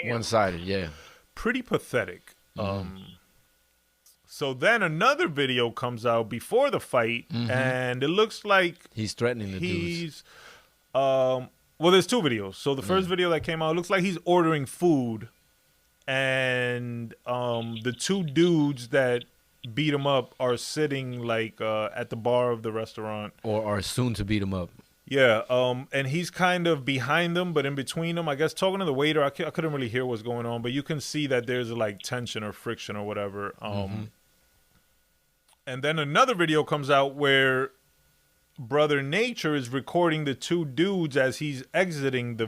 [SPEAKER 5] One-sided, yeah.
[SPEAKER 4] pretty pathetic. So then another video comes out before the fight, and it looks like
[SPEAKER 5] He's threatening the dudes.
[SPEAKER 4] well, there's two videos. So the first video that came out, it looks like he's ordering food, and the two dudes that beat him up are sitting like at the bar of the restaurant,
[SPEAKER 5] Or are soon to beat him up.
[SPEAKER 4] yeah. And he's kind of behind them, but in between them, I guess, talking to the waiter. I couldn't really hear what's going on, but you can see that there's like tension or friction or whatever. And then another video comes out where Brother Nature is recording the two dudes as he's exiting the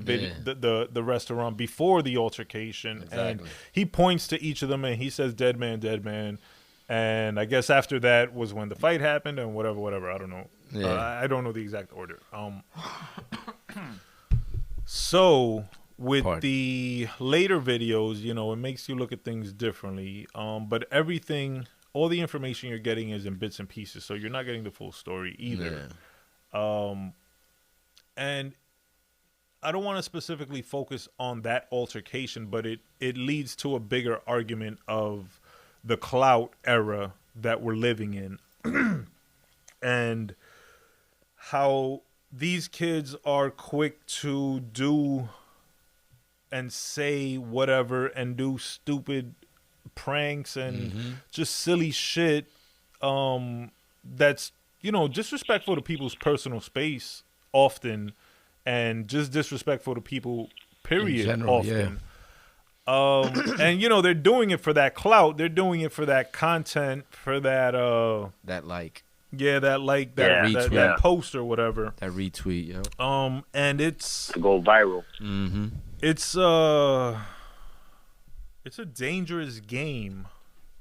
[SPEAKER 4] the restaurant before the altercation.
[SPEAKER 5] Exactly.
[SPEAKER 4] And he points to each of them and he says, "Dead man, dead man." And I guess after that was when the fight happened and whatever. I don't know.
[SPEAKER 5] Yeah.
[SPEAKER 4] I don't know the exact order. So with the later videos, you know, it makes you look at things differently. But all the information you're getting is in bits and pieces, so you're not getting the full story either.
[SPEAKER 5] Yeah.
[SPEAKER 4] And I don't want to specifically focus on that altercation, but it leads to a bigger argument of the clout era that we're living in and how these kids are quick to do and say whatever and do stupid pranks and just silly shit that's, you know, disrespectful to people's personal space often, and just disrespectful to people period in general, often. And you know, they're doing it for that clout, they're doing it for that content, for that that post or whatever,
[SPEAKER 5] that retweet, yo.
[SPEAKER 4] And it's
[SPEAKER 3] to go viral.
[SPEAKER 4] It's a dangerous game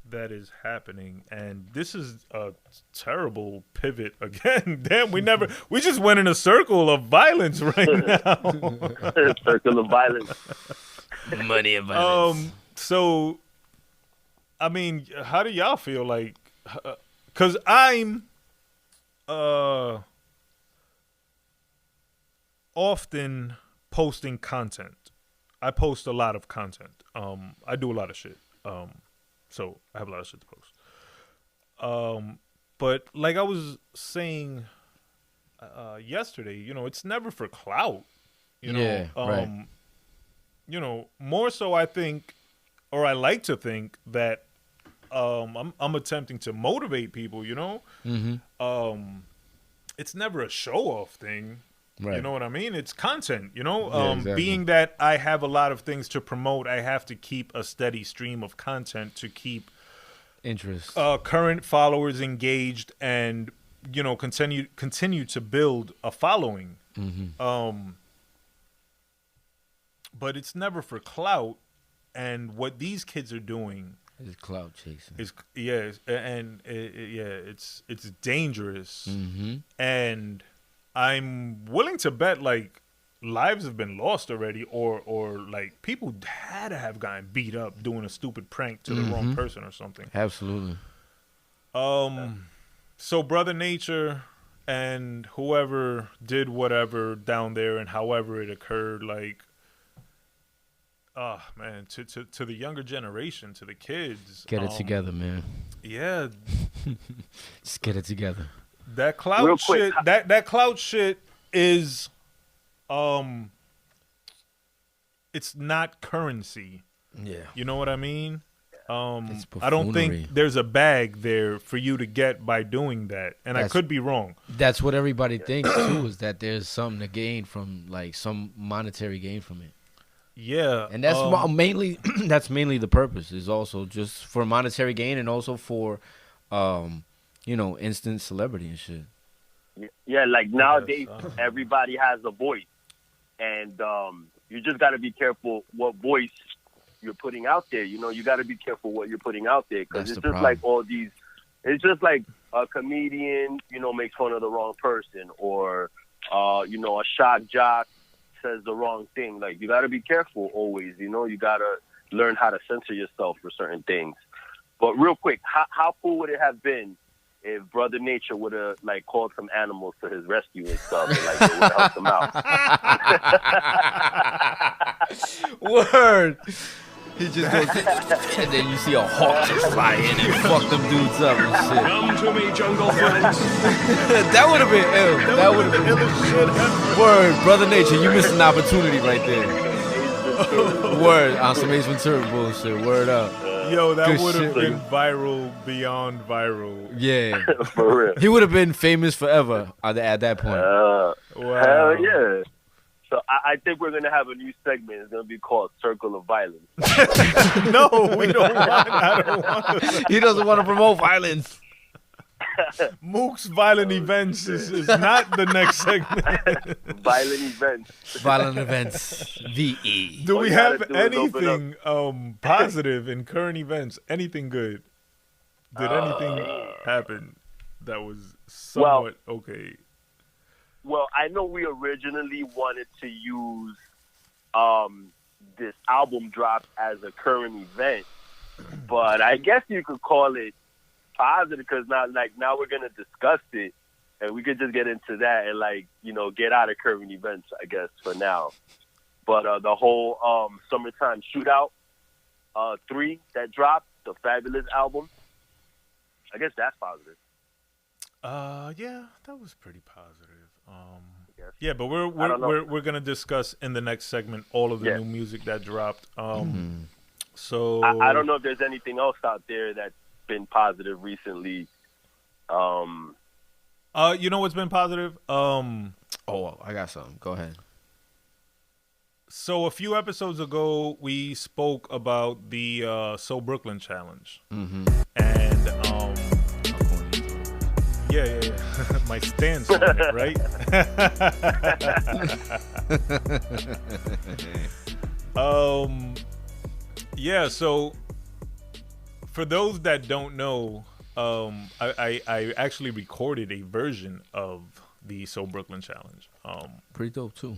[SPEAKER 4] that is happening, and this is a terrible pivot again. Damn, we just went in a circle of violence right now.
[SPEAKER 3] Circle of violence.
[SPEAKER 5] Money and violence.
[SPEAKER 4] So, I mean, how do y'all feel like? Because I'm often posting content. I post a lot of content. I do a lot of shit. So I have a lot of shit to post. But like I was saying yesterday, you know, it's never for clout. You know,
[SPEAKER 5] right.
[SPEAKER 4] You know, more so I think, or I like to think that I'm attempting to motivate people. You know, it's never a show off thing. Right. You know what I mean? It's content, you know? Exactly. Being that I have a lot of things to promote, I have to keep a steady stream of content to keep
[SPEAKER 5] interest,
[SPEAKER 4] current followers engaged, and, you know, continue to build a following. But it's never for clout, and what these kids are doing
[SPEAKER 5] is clout chasing.
[SPEAKER 4] It's dangerous. And I'm willing to bet like lives have been lost already, or like people had to have gotten beat up doing a stupid prank to the wrong person or something.
[SPEAKER 5] Absolutely.
[SPEAKER 4] So Brother Nature and whoever did whatever down there and however it occurred, like, man, to the younger generation, to the kids,
[SPEAKER 5] get it together, man.
[SPEAKER 4] Yeah.
[SPEAKER 5] Just get it together.
[SPEAKER 4] That clout shit, that clout shit is, it's not currency.
[SPEAKER 5] Yeah.
[SPEAKER 4] You know what I mean? I don't think there's a bag there for you to get by doing that. And I could be wrong.
[SPEAKER 5] That's what everybody thinks too, is that there's something to gain from, like, some monetary gain from it.
[SPEAKER 4] Yeah.
[SPEAKER 5] And that's mainly the purpose, is also just for monetary gain, and also for you know, instant celebrity and shit.
[SPEAKER 3] Yeah, like nowadays everybody has a voice, and you just got to be careful what voice you're putting out there. You know, you got to be careful what you're putting out there, because it's just like all these. It's just like a comedian, you know, makes fun of the wrong person, or you know, a shock jock says the wrong thing. Like, you got to be careful always. You know, you got to learn how to censor yourself for certain things. But real quick, how cool would it have been if Brother Nature would have like called some animals to his rescue and stuff, and like, it would help them out?
[SPEAKER 5] Word. He just goes, and then you see a hawk just fly in and fuck them dudes up and shit.
[SPEAKER 2] Come to me, jungle friends.
[SPEAKER 5] That would have been ill. That would have been
[SPEAKER 4] shit.
[SPEAKER 5] Word, Brother Nature, you missed an opportunity right there. Word, on some Ace Ventura bullshit. Word up.
[SPEAKER 4] Yo, that
[SPEAKER 5] Good
[SPEAKER 4] would have
[SPEAKER 5] shit.
[SPEAKER 4] been viral beyond viral.
[SPEAKER 5] Yeah.
[SPEAKER 3] For real.
[SPEAKER 5] He would have been famous forever at that point.
[SPEAKER 4] Wow.
[SPEAKER 3] Hell yeah. So I think we're going to have a new segment. It's going to be called Circle of Violence.
[SPEAKER 4] No, we don't want. I don't want.
[SPEAKER 5] He doesn't want to promote violence.
[SPEAKER 4] Mook's violent events is not the next segment.
[SPEAKER 3] Violent events.
[SPEAKER 5] Violent events. VE.
[SPEAKER 4] Do
[SPEAKER 3] All
[SPEAKER 4] we
[SPEAKER 3] you
[SPEAKER 4] have
[SPEAKER 3] gotta do is open
[SPEAKER 4] anything positive in current events? Anything good? Did anything happen that was somewhat okay?
[SPEAKER 3] Well, I know we originally wanted to use this album drop as a current event, but I guess you could call it positive, because now we're gonna discuss it, and we could just get into that and, like, you know, get out of current events, I guess, for now. But the whole Summertime Shootout 3 that dropped, the Fabolous album, I guess that's positive.
[SPEAKER 4] Yeah, that was pretty positive.
[SPEAKER 3] Yes.
[SPEAKER 4] Yeah, but
[SPEAKER 3] I don't know.
[SPEAKER 4] we're gonna discuss in the next segment all of the new music that dropped. So
[SPEAKER 3] I don't know if there's anything else out there that's been positive recently.
[SPEAKER 4] you know what's been positive?
[SPEAKER 5] Oh, I got something. Go ahead.
[SPEAKER 4] So a few episodes ago, we spoke about the So Brooklyn challenge, and yeah, my stance on it, right? Yeah. So for those that don't know, I actually recorded a version of the So Brooklyn challenge.
[SPEAKER 5] Pretty dope too.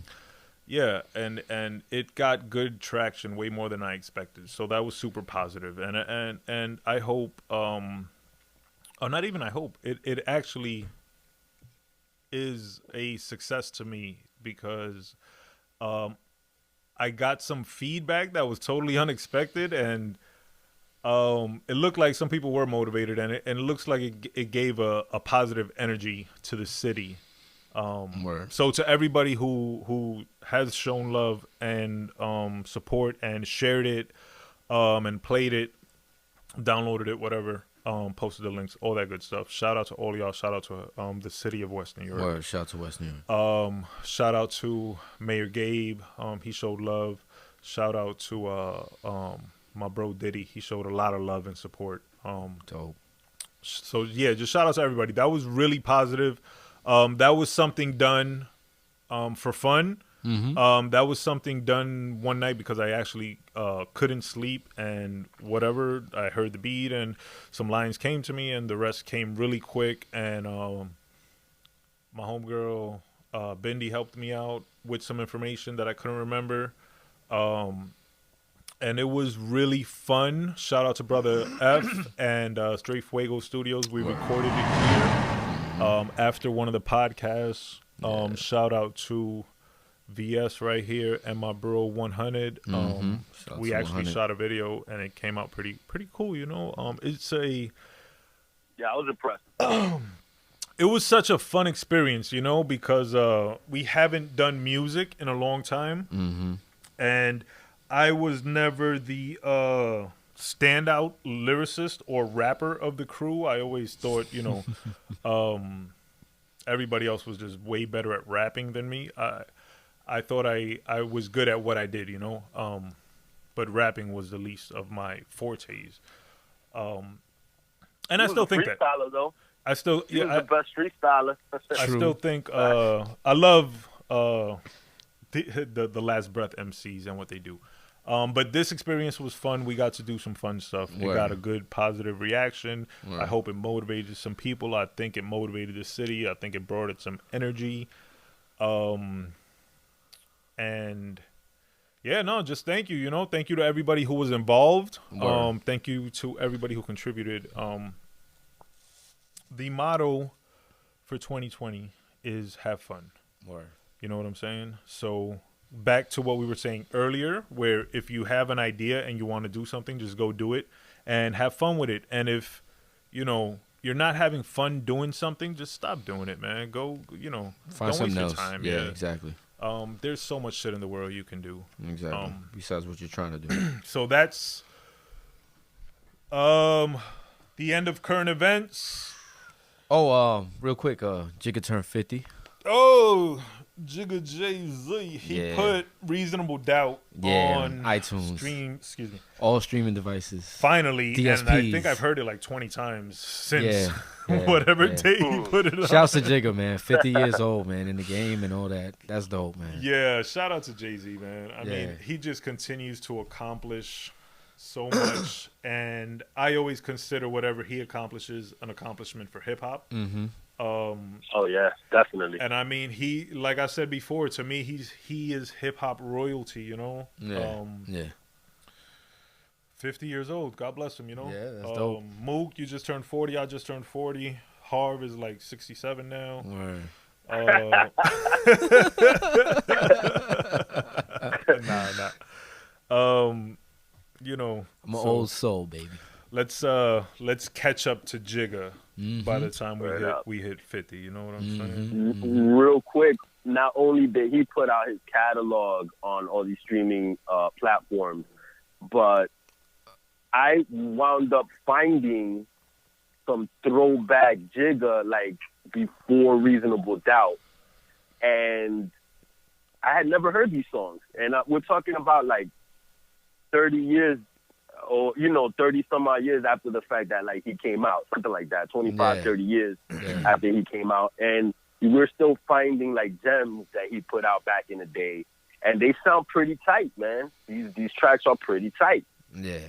[SPEAKER 4] Yeah, and it got good traction, way more than I expected. So that was super positive, and I hope, not even I hope, it actually is a success to me, because I got some feedback that was totally unexpected, and it looked like some people were motivated, and it looks like it gave a positive energy to the city. So to everybody who has shown love and support and shared it, and played it, downloaded it, whatever, posted the links, all that good stuff. Shout out to all y'all. Shout out to the city of West New York.
[SPEAKER 5] Word, shout out to West New York.
[SPEAKER 4] Shout out to Mayor Gabe. He showed love. Shout out to my bro Diddy. He showed a lot of love and support.
[SPEAKER 5] Dope.
[SPEAKER 4] So yeah, just shout out to everybody. That was really positive. That was something done for fun. That was something done one night because I actually couldn't sleep, and whatever, I heard the beat and some lines came to me, and the rest came really quick. And my homegirl Bindi helped me out with some information that I couldn't remember, and it was really fun. Shout out to Brother F and Straight Fuego Studios. We recorded it here after one of the podcasts. Shout out to VS right here and my bro 100. We actually shot a video, and it came out pretty cool, you know. It's a
[SPEAKER 3] I was impressed.
[SPEAKER 4] it was such a fun experience, you know, because we haven't done music in a long time, and I was never the standout lyricist or rapper of the crew. I always thought, you know, everybody else was just way better at rapping than me. I thought I was good at what I did, you know, but rapping was the least of my fortes. And I still think that.
[SPEAKER 3] Though.
[SPEAKER 4] I still,
[SPEAKER 3] He was the best freestyler.
[SPEAKER 4] I still think I love the last breath MCs and what they do. But this experience was fun. We got to do some fun stuff. We got a good positive reaction. I hope it motivated some people. I think it motivated the city. I think it brought it some energy. And yeah, no, just thank you. You know, thank you to everybody who was involved. Thank you to everybody who contributed. The motto for 2020 is have fun. You know what I'm saying? So back to what we were saying earlier, where if you have an idea and you want to do something, just go do it and have fun with it. And if, you know, you're not having fun doing something, just stop doing it, man. Go, you know,
[SPEAKER 5] find
[SPEAKER 4] don't waste
[SPEAKER 5] something
[SPEAKER 4] your
[SPEAKER 5] else.
[SPEAKER 4] time.
[SPEAKER 5] Yeah, exactly.
[SPEAKER 4] There's so much shit in the world you can do.
[SPEAKER 5] Exactly. Besides what you're trying to do.
[SPEAKER 4] So that's the end of current events.
[SPEAKER 5] Oh, real quick, Jigga turned 50.
[SPEAKER 4] Oh, Jigga Jay-Z. He put Reasonable Doubt on
[SPEAKER 5] iTunes. All streaming devices.
[SPEAKER 4] Finally.
[SPEAKER 5] DSPs.
[SPEAKER 4] And I think I've heard it like 20 times since whatever day he put it on.
[SPEAKER 5] Shouts to Jigga, man. 50 years old, man, in the game and all that. That's dope, man.
[SPEAKER 4] Yeah, shout out to Jay-Z, man. I mean, he just continues to accomplish so much. And I always consider whatever he accomplishes an accomplishment for hip-hop.
[SPEAKER 5] Mm-hmm.
[SPEAKER 3] Oh yeah, definitely.
[SPEAKER 4] And I mean, he, like I said before, to me, he is hip hop royalty. You know. 50 years old. God bless him. You know.
[SPEAKER 5] Yeah, that's dope.
[SPEAKER 4] Mook, you just turned 40. I just turned 40. Harv is like 67 now. You know,
[SPEAKER 5] I'm an old soul, baby.
[SPEAKER 4] Let's catch up to Jigga by the time we hit 50. You know what I'm saying?
[SPEAKER 3] Real quick, not only did he put out his catalog on all these streaming platforms, but I wound up finding some throwback Jigga like before Reasonable Doubt, and I had never heard these songs. And we're talking about like 30 years. Or, you know, 30 some odd years after the fact that, like, he came out, something like that, 25, 30 years after he came out. And we're still finding, like, gems that he put out back in the day. And they sound pretty tight, man. These tracks are pretty tight.
[SPEAKER 5] Yeah.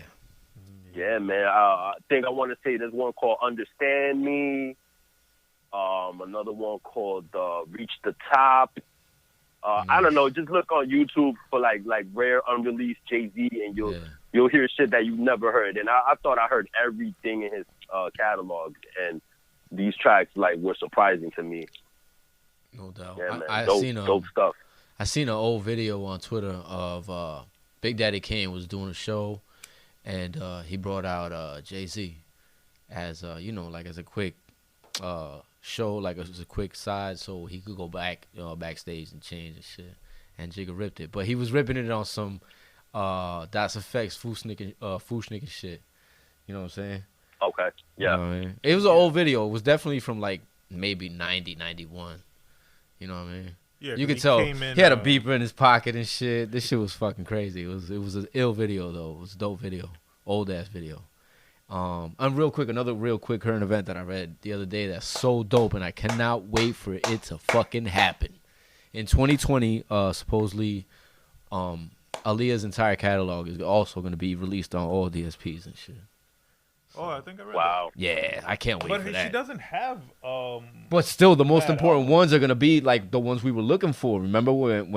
[SPEAKER 3] Yeah, man. I think I want to say there's one called Understand Me. Another one called Reach the Top. I don't know. Just look on YouTube for, like rare unreleased Jay-Z, and you'll hear shit that you've never heard. And I thought I heard everything in his catalog, and these tracks like were surprising to me.
[SPEAKER 5] No doubt.
[SPEAKER 3] Yeah, man.
[SPEAKER 5] I
[SPEAKER 3] Dope,
[SPEAKER 5] seen
[SPEAKER 3] dope stuff.
[SPEAKER 5] I seen an old video on Twitter of Big Daddy Kane was doing a show, and he brought out Jay-Z as you know, like as a quick show, like as a quick side, so he could go back backstage and change and shit. And Jigga ripped it, but he was ripping it on some Das Effects Fushnik shit. You know what I'm saying?
[SPEAKER 3] Okay. Yeah.
[SPEAKER 5] You know what I mean? It was an old video. It was definitely from like maybe 90, 91. You know what I mean?
[SPEAKER 4] Yeah,
[SPEAKER 5] you could tell he had a beeper in his pocket and shit. This shit was fucking crazy. It was an ill video though. It was a dope video, old ass video. And real quick, another real quick current event that I read the other day that's so dope, and I cannot wait for it to fucking happen. In 2020, supposedly, Aaliyah's entire catalog is also going to be released on all DSPs and shit.
[SPEAKER 4] Oh, I think I read
[SPEAKER 3] Wow.
[SPEAKER 4] that.
[SPEAKER 5] Yeah, I can't wait for that.
[SPEAKER 4] But she doesn't have.
[SPEAKER 5] But still, the most important ones are going to be like the ones we were looking for. Remember when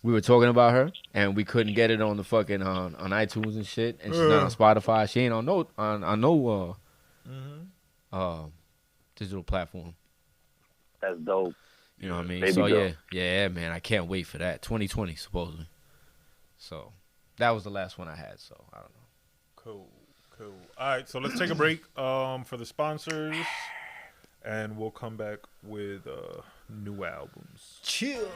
[SPEAKER 5] we were talking about her and we couldn't get it on the fucking on iTunes and shit, and she's not on Spotify. She ain't on no digital platform.
[SPEAKER 3] That's dope.
[SPEAKER 5] You know what I mean?
[SPEAKER 3] Baby
[SPEAKER 5] So
[SPEAKER 3] girl.
[SPEAKER 5] yeah, man, I can't wait for that. 2020 supposedly. So that was the last one I had. So I don't know.
[SPEAKER 4] Cool. All right, so let's take a break for the sponsors, and we'll come back with new albums.
[SPEAKER 5] Chill.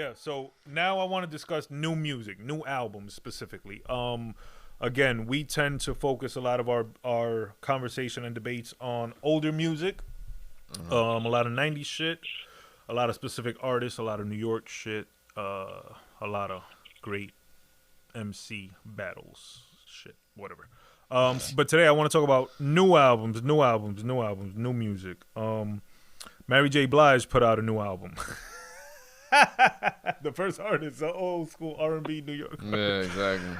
[SPEAKER 4] Yeah, so now I want to discuss new music, new albums specifically. Again, we tend to focus a lot of our conversation and debates on older music, a lot of 90s shit, a lot of specific artists, a lot of New York shit, a lot of great MC battles, shit, whatever. But today I want to talk about new albums, new music. Mary J. Blige put out a new album. The first artist, the old school R&B New York.
[SPEAKER 5] Yeah, exactly.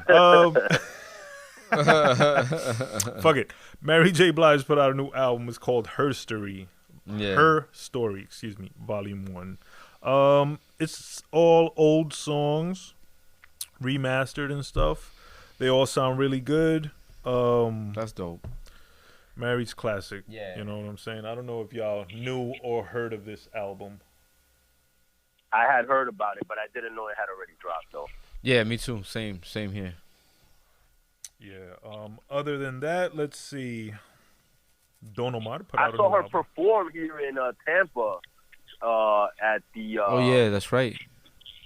[SPEAKER 4] Fuck it. Mary J. Blige put out a new album. It's called Her Story.
[SPEAKER 5] Yeah.
[SPEAKER 4] Her Story, excuse me, Volume 1. It's all old songs, remastered and stuff. They all sound really good.
[SPEAKER 5] That's dope.
[SPEAKER 4] Mary's classic.
[SPEAKER 5] Yeah.
[SPEAKER 4] You know what I'm saying? I don't know if y'all knew or heard of this album.
[SPEAKER 3] I had heard about it, but I didn't know it had already dropped, though.
[SPEAKER 5] Yeah, me too. Same here.
[SPEAKER 4] Yeah. Other than that, let's see. Don Omar put
[SPEAKER 3] I
[SPEAKER 4] out a
[SPEAKER 3] saw
[SPEAKER 4] new
[SPEAKER 3] her
[SPEAKER 4] album.
[SPEAKER 3] perform here in Tampa at the
[SPEAKER 5] Oh yeah, that's right.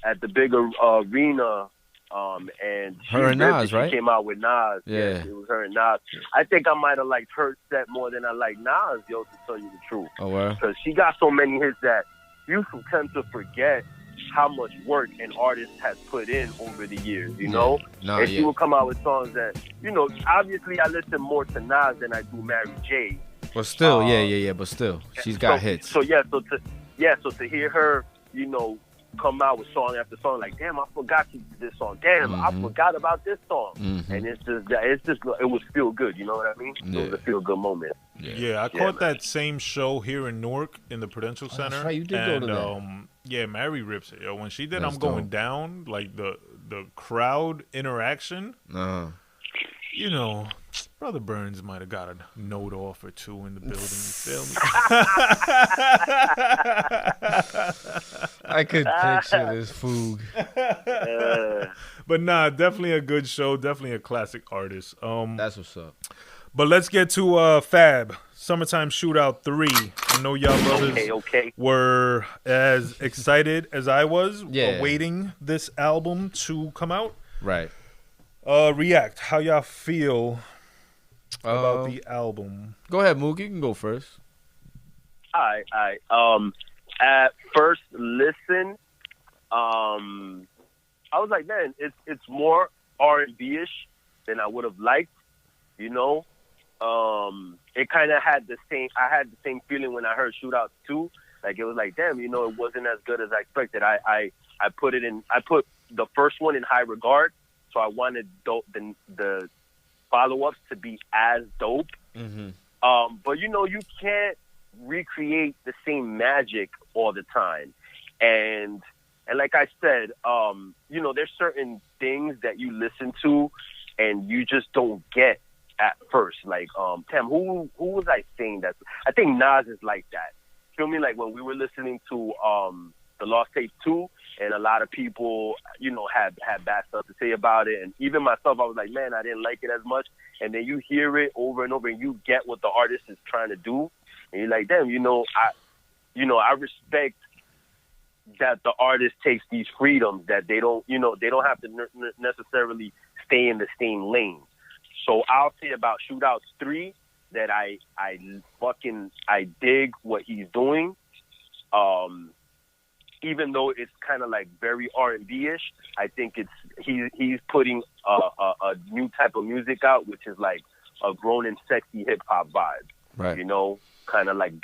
[SPEAKER 3] at the big arena. And she
[SPEAKER 5] Her and
[SPEAKER 3] ripped
[SPEAKER 5] Nas,
[SPEAKER 3] it.
[SPEAKER 5] right?
[SPEAKER 3] She came out with Nas.
[SPEAKER 5] Yeah.
[SPEAKER 3] It was her and Nas. I think I might have liked her set more than I liked Nas, yo, to tell you the truth.
[SPEAKER 5] Oh well.
[SPEAKER 3] Because she got so many hits that you tend to forget how much work an artist has put in over the years, you know?
[SPEAKER 5] Nah,
[SPEAKER 3] And she
[SPEAKER 5] yeah.
[SPEAKER 3] would come out with songs that, you know, obviously I listen more to Nas than I do Mary J.
[SPEAKER 5] But still, yeah. But still, she's got hits.
[SPEAKER 3] So to hear her, you know, come out with song after song, like, damn, I forgot you did this song. Damn, I forgot about this song. And it was feel good. You know what I mean?
[SPEAKER 5] Yeah.
[SPEAKER 3] It was a feel good moment.
[SPEAKER 4] Yeah, I caught that same show here in Newark in the Prudential Center.
[SPEAKER 5] That's right, you did go to that.
[SPEAKER 4] Yeah, Mary rips it. Yo, when she did
[SPEAKER 5] That's
[SPEAKER 4] I'm Going
[SPEAKER 5] dope.
[SPEAKER 4] Down, like the crowd interaction, you know, Brother Burnz might have got a note off or two in the building. You feel me?
[SPEAKER 5] I could picture this food.
[SPEAKER 4] But nah, definitely a good show. Definitely a classic artist.
[SPEAKER 5] That's what's up.
[SPEAKER 4] But let's get to Fab. Summertime Shootout 3. I know y'all brothers
[SPEAKER 3] Okay.
[SPEAKER 4] were as excited as I was
[SPEAKER 5] Yeah.
[SPEAKER 4] awaiting this album to come out.
[SPEAKER 5] Right.
[SPEAKER 4] React. How y'all feel about the album?
[SPEAKER 5] Go ahead, Mook. You can go first.
[SPEAKER 3] All right. At first listen, I was like, man, it's more R&B-ish than I would have liked, you know. It kind of had I had the same feeling when I heard Shootout 2. Like, it was like, damn, you know, it wasn't as good as I expected. I put the first one in high regard, so I wanted the follow-ups to be as dope. But, you know, you can't recreate the same magic all the time. And like I said, you know, there's certain things that you listen to and you just don't get at first. Like, Tam, who was I saying that? I think Nas is like that. Feel me? Like when we were listening to the Lost Tape 2, and a lot of people, you know, had bad stuff to say about it. And even myself, I was like, man, I didn't like it as much. And then you hear it over and over and you get what the artist is trying to do. And you're like, damn, I respect that the artist takes these freedoms, that they don't have to necessarily stay in the same lane. So I'll say about Shootouts 3 that I dig what he's doing. Even though it's kind of like very R&B-ish, I think he's putting a new type of music out, which is like a grown and sexy hip hop vibe.
[SPEAKER 5] Right.
[SPEAKER 3] You know, kind of like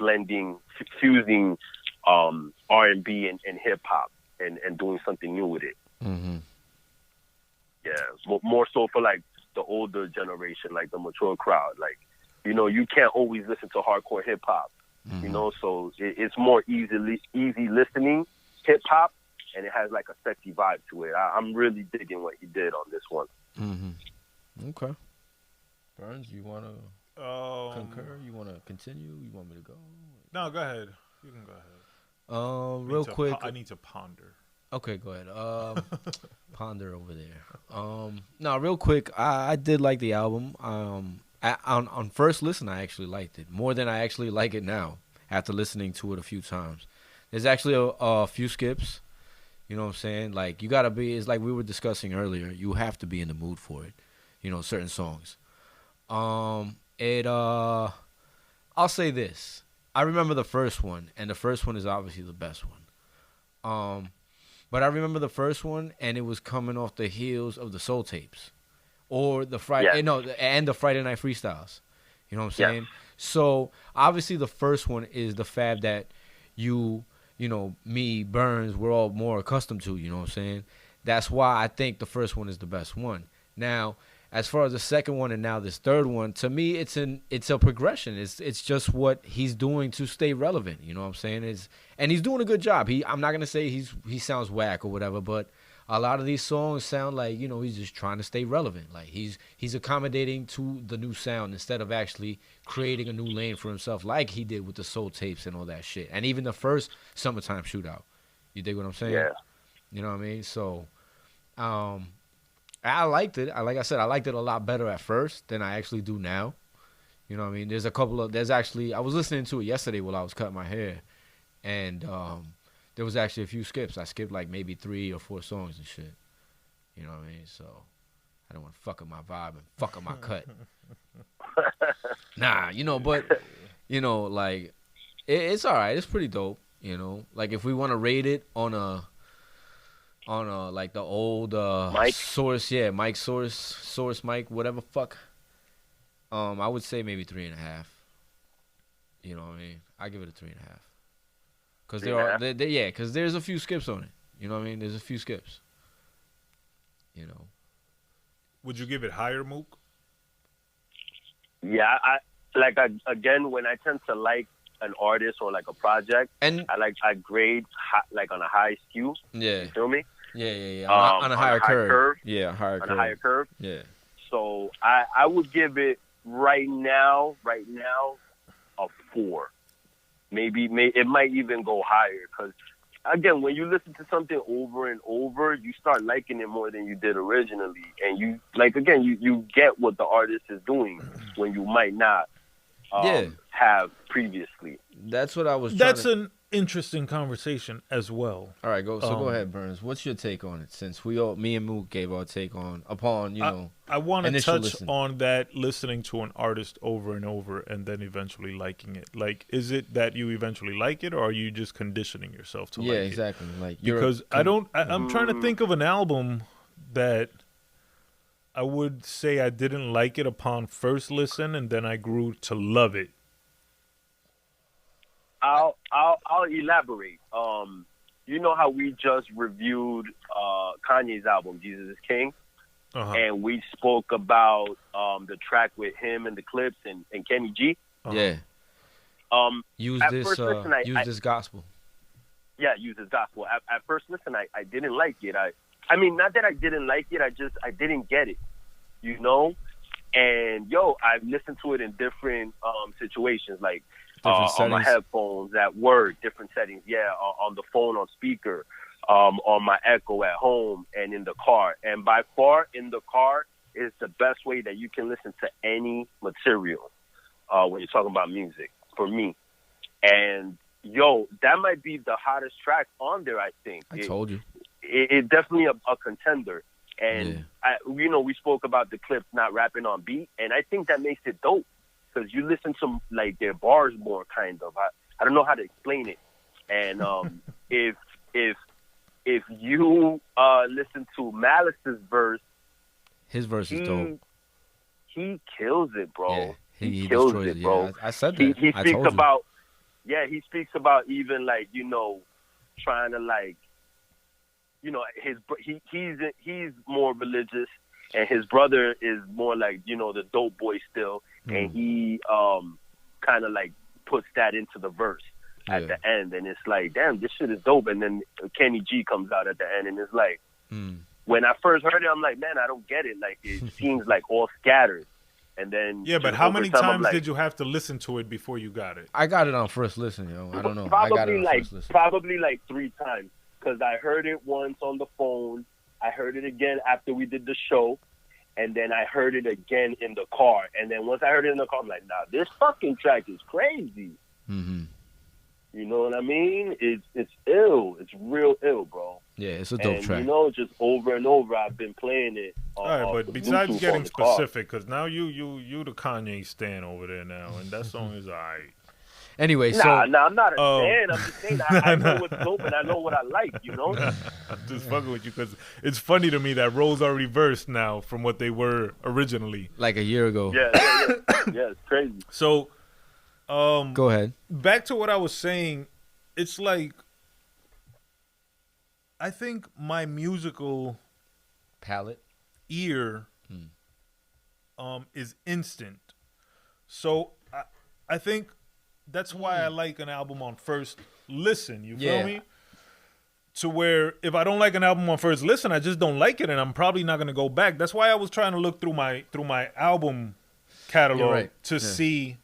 [SPEAKER 3] fusing R&B and hip hop and doing something new with it. Yeah, more so for like the older generation, like the mature crowd. Like, you know, you can't always listen to hardcore hip hop. You know, so it's more easy listening hip hop, and it has like a sexy vibe to it. I'm really digging what he did on this one.
[SPEAKER 5] Okay. Burnz, you want to concur? You want to continue? You want me to go?
[SPEAKER 4] No, go ahead. You can go ahead.
[SPEAKER 5] Real quick.
[SPEAKER 4] I need to ponder.
[SPEAKER 5] Okay, go ahead. Ponder over there. No, real quick. I did like the album. On first listen, I actually liked it more than I actually like it now after listening to it a few times. There's actually a few skips, You know what I'm saying? Like, you gotta be. It's like we were discussing earlier. You have to be in the mood for it. You know, certain songs. I'll say this. I remember the first one, and the first one is obviously the best one. But I remember the first one, and it was coming off the heels of the Soul Tapes, or the Friday, and the Friday Night Freestyles. You know what I'm saying? So obviously the first one is the fab that you know, me, Burnz, we're all more accustomed to. You know what I'm saying? That's why I think the first one is the best one. Now, as far as the second one and now this third one, to me, it's a progression. It's just what he's doing to stay relevant. You know what I'm saying? And he's doing a good job. I'm not gonna say he sounds whack or whatever, but a lot of these songs sound like, you know, he's just trying to stay relevant. Like he's accommodating to the new sound instead of actually creating a new lane for himself, like he did with the Soul Tapes and all that shit. And even the first Summertime Shootout. You dig what I'm saying? Yeah. You know what I mean? So, I liked it. Like I said, I liked it a lot better at first than I actually do now. You know what I mean? I was listening to it yesterday while I was cutting my hair, and there was actually a few skips. I skipped like maybe 3 or 4 songs and shit. You know what I mean? So I don't want to fuck up my vibe and fuck up my cut. Nah, you know, but, you know, like, it's all right. It's pretty dope, you know? Like, if we want to rate it on a like the old
[SPEAKER 3] Mike?
[SPEAKER 5] Source, Mike Source Mike, whatever fuck. I would say maybe 3.5. You know what I mean? I give it a 3.5. Cause because there's a few skips on it. You know what I mean? There's a few skips. You know.
[SPEAKER 4] Would you give it higher, Mook?
[SPEAKER 3] Yeah, again, when I tend to like an artist or like a project, and I grade like on a high skew. Yeah. You feel me?
[SPEAKER 5] Yeah. On a higher curve. Yeah,
[SPEAKER 3] on a higher curve.
[SPEAKER 5] Yeah.
[SPEAKER 3] So I would give it right now a 4. Maybe it might even go higher, because again, when you listen to something over and over, you start liking it more than you did originally, and you you get what the artist is doing when you might not have previously.
[SPEAKER 5] That's what I was.
[SPEAKER 4] That's an interesting conversation as well.
[SPEAKER 5] All right, go ahead, Burnz. What's your take on it? Since me and Mook gave our take upon
[SPEAKER 4] I want to touch
[SPEAKER 5] listen.
[SPEAKER 4] on that, listening to an artist over and over and then eventually liking it. Like, is it that you eventually like it, or are you just conditioning yourself to like it?
[SPEAKER 5] Yeah, exactly. Like,
[SPEAKER 4] because I'm trying to think of an album that I would say I didn't like it upon first listen, and then I grew to love it.
[SPEAKER 3] I'll elaborate. You know how we just reviewed Kanye's album, Jesus is King? Uh-huh. And we spoke about the track with him and the Clips and Kenny G?
[SPEAKER 5] Uh-huh. Yeah. Use this gospel.
[SPEAKER 3] Yeah, use this gospel. At first listen, I didn't like it. I mean, not that I didn't like it, I didn't get it, you know? And, I've listened to it in different situations, like on my headphones, at work, different settings, on the phone, on speaker, on my Echo at home, and in the car. And by far, in the car is the best way that you can listen to any material when you're talking about music, for me. And, that might be the hottest track on there, I think.
[SPEAKER 5] I told you.
[SPEAKER 3] It's definitely a contender. And, we spoke about the Clips not rapping on beat, and I think that makes it dope, because you listen to, like, their bars more, kind of. I don't know how to explain it. And if you listen to Malice's verse,
[SPEAKER 5] his verse is dope.
[SPEAKER 3] He kills it, bro.
[SPEAKER 5] Yeah, he
[SPEAKER 3] kills
[SPEAKER 5] destroys
[SPEAKER 3] it, bro.
[SPEAKER 5] Yeah, I said that.
[SPEAKER 3] He speaks about, he speaks about even, like, trying to, like, he's more religious, and his brother is more like, the dope boy still, and he kind of like puts that into the verse at the end, and it's like, damn, this shit is dope. And then Kenny G comes out at the end, and it's like, when I first heard it, I'm like, man, I don't get it. Like, it seems like all scattered. And then
[SPEAKER 4] but how many times did you have to listen to it before you got it?
[SPEAKER 5] I got it on first listen, I don't know.
[SPEAKER 3] Probably like 3 times. Because I heard it once on the phone, I heard it again after we did the show, and then I heard it again in the car. And then once I heard it in the car, I'm like, nah, this fucking track is crazy.
[SPEAKER 5] Mm-hmm.
[SPEAKER 3] You know what I mean? It's ill. It's real ill, bro.
[SPEAKER 5] Yeah, it's a dope
[SPEAKER 3] And
[SPEAKER 5] track.
[SPEAKER 3] you know, just over and over, I've been playing it.
[SPEAKER 4] All right,
[SPEAKER 3] off
[SPEAKER 4] but
[SPEAKER 3] the
[SPEAKER 4] besides
[SPEAKER 3] Bluetooth
[SPEAKER 4] getting
[SPEAKER 3] on the car.
[SPEAKER 4] specific, because now you the Kanye stan over there now, and that song is alright.
[SPEAKER 5] Anyway,
[SPEAKER 3] Nah,
[SPEAKER 5] so
[SPEAKER 3] I'm not a fan. I'm just saying I know what's dope and I know what I like. You know?
[SPEAKER 4] I'm just fucking with you because it's funny to me that roles are reversed now from what they were originally.
[SPEAKER 5] like a year ago.
[SPEAKER 3] Yeah. Yeah, it's crazy.
[SPEAKER 4] So,
[SPEAKER 5] Go ahead.
[SPEAKER 4] back to what I was saying, it's like I think my musical
[SPEAKER 5] Palette.
[SPEAKER 4] ear is instant. So I think that's why I like an album on first listen. You feel
[SPEAKER 5] Yeah.
[SPEAKER 4] me? To where if I don't like an album on first listen, I just don't like it, and I'm probably not gonna go back. That's why I was trying to look through my album catalog
[SPEAKER 5] You're right.
[SPEAKER 4] to
[SPEAKER 5] Yeah.
[SPEAKER 4] see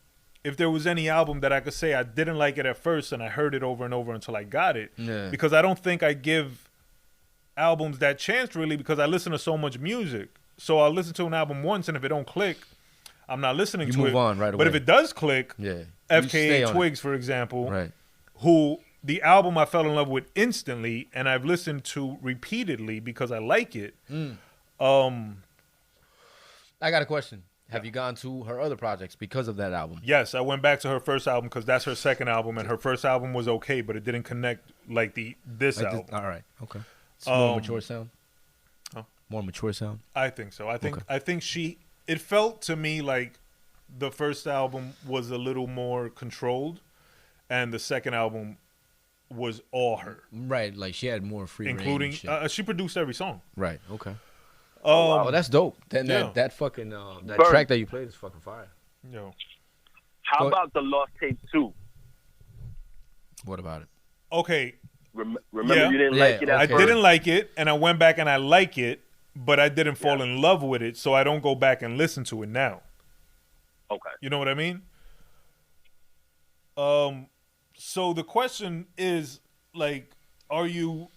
[SPEAKER 4] if there was any album that I could say I didn't like it at first and I heard it over and over until I got it.
[SPEAKER 5] Yeah.
[SPEAKER 4] Because I don't think I give albums that chance really, because I listen to so much music. So I'll listen to an album once, and if it don't click, I'm not listening
[SPEAKER 5] You
[SPEAKER 4] to
[SPEAKER 5] move
[SPEAKER 4] it.
[SPEAKER 5] on right
[SPEAKER 4] But if
[SPEAKER 5] away.
[SPEAKER 4] it does click,
[SPEAKER 5] Yeah. You
[SPEAKER 4] FKA
[SPEAKER 5] stay on it.
[SPEAKER 4] Twigs, for example,
[SPEAKER 5] Right.
[SPEAKER 4] who the album I fell in love with instantly, and I've listened to repeatedly because I like it.
[SPEAKER 5] I got a question. Have you gone to her other projects because of that album?
[SPEAKER 4] Yes, I went back to her first album because that's her second album, and her first album was okay, but it didn't connect like this
[SPEAKER 5] Like
[SPEAKER 4] album.
[SPEAKER 5] all right. Okay. It's more mature sound.
[SPEAKER 4] huh?
[SPEAKER 5] More mature sound.
[SPEAKER 4] I think so. I think
[SPEAKER 5] Okay.
[SPEAKER 4] it felt to me like the first album was a little more controlled, and the second album was all her,
[SPEAKER 5] Right. Like she had more free reign
[SPEAKER 4] including
[SPEAKER 5] and shit.
[SPEAKER 4] she produced every song.
[SPEAKER 5] Right. Okay.
[SPEAKER 3] wow.
[SPEAKER 5] Oh, that's dope. Then
[SPEAKER 4] yeah.
[SPEAKER 5] that fucking that
[SPEAKER 3] Burnz.
[SPEAKER 5] track that you played is fucking fire.
[SPEAKER 4] Yo,
[SPEAKER 3] How
[SPEAKER 5] Go-
[SPEAKER 3] about the Lost Tape 2?
[SPEAKER 5] What about it?
[SPEAKER 4] okay,
[SPEAKER 3] Remember
[SPEAKER 4] Yeah.
[SPEAKER 3] you didn't
[SPEAKER 5] Yeah,
[SPEAKER 3] like it at
[SPEAKER 4] I
[SPEAKER 5] okay.
[SPEAKER 3] first?
[SPEAKER 4] didn't like it, and I went back and I like it, but I didn't fall in love with it, so I don't go back and listen to it now.
[SPEAKER 3] Okay.
[SPEAKER 4] You know what I mean? So the question is, like, are you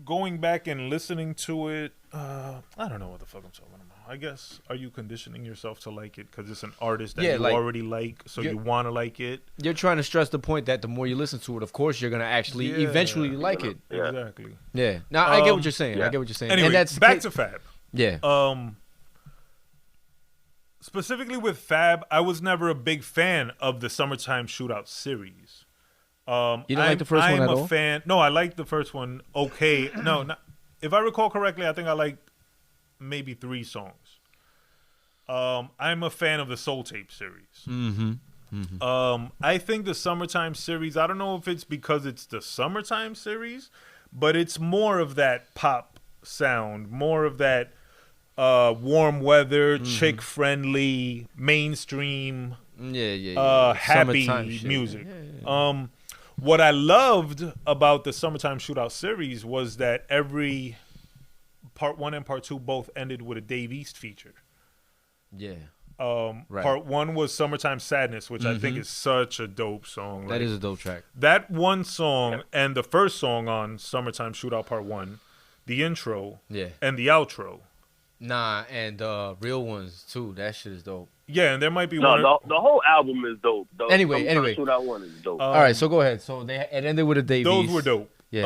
[SPEAKER 4] going back and listening to it? I don't know what the fuck I'm talking about. I guess, are you conditioning yourself to like it because it's an artist that
[SPEAKER 5] Yeah,
[SPEAKER 4] you
[SPEAKER 5] like,
[SPEAKER 4] already like, so
[SPEAKER 5] you're-
[SPEAKER 4] you want to like it?
[SPEAKER 5] You're trying to stress the point that the more you listen to it, of course you're gonna actually
[SPEAKER 4] Yeah.
[SPEAKER 5] eventually like it.
[SPEAKER 3] Yeah.
[SPEAKER 4] Exactly.
[SPEAKER 5] Yeah. Now I get what you're saying.
[SPEAKER 3] yeah.
[SPEAKER 5] I get what you're saying.
[SPEAKER 4] Anyway,
[SPEAKER 5] and that's
[SPEAKER 4] back to Fab.
[SPEAKER 5] yeah.
[SPEAKER 4] Specifically with Fab, I was never a big fan of the Summertime Shootout series.
[SPEAKER 5] You didn't like the first one
[SPEAKER 4] I'm
[SPEAKER 5] at
[SPEAKER 4] a
[SPEAKER 5] all?
[SPEAKER 4] fan. No, I liked the first one. Okay, no, not, if I recall correctly, I think I liked maybe 3 songs. I'm a fan of the Soul Tape series. I think the Summertime series, I don't know if it's because it's the Summertime series, but it's more of that pop sound, more of that warm weather, chick friendly, mainstream, happy
[SPEAKER 5] Summertime shit.
[SPEAKER 4] music. What I loved about the Summertime Shootout series was that every part 1 and part 2 both ended with a Dave East feature.
[SPEAKER 5] Yeah. Right.
[SPEAKER 4] Part 1 was Summertime Sadness, which I think is such a dope song.
[SPEAKER 5] That is a dope track.
[SPEAKER 4] That one song and the first song on Summertime Shootout Part 1, the intro
[SPEAKER 5] Yeah.
[SPEAKER 4] and the outro.
[SPEAKER 5] Nah, and real ones too. That shit is dope.
[SPEAKER 4] Yeah, and there might be
[SPEAKER 3] No,
[SPEAKER 4] one.
[SPEAKER 3] the whole album is dope.
[SPEAKER 5] Anyway.
[SPEAKER 3] That one is dope.
[SPEAKER 5] All right, so go ahead. So it ended with a Dave
[SPEAKER 4] Those
[SPEAKER 5] East.
[SPEAKER 4] were dope.
[SPEAKER 5] Yeah.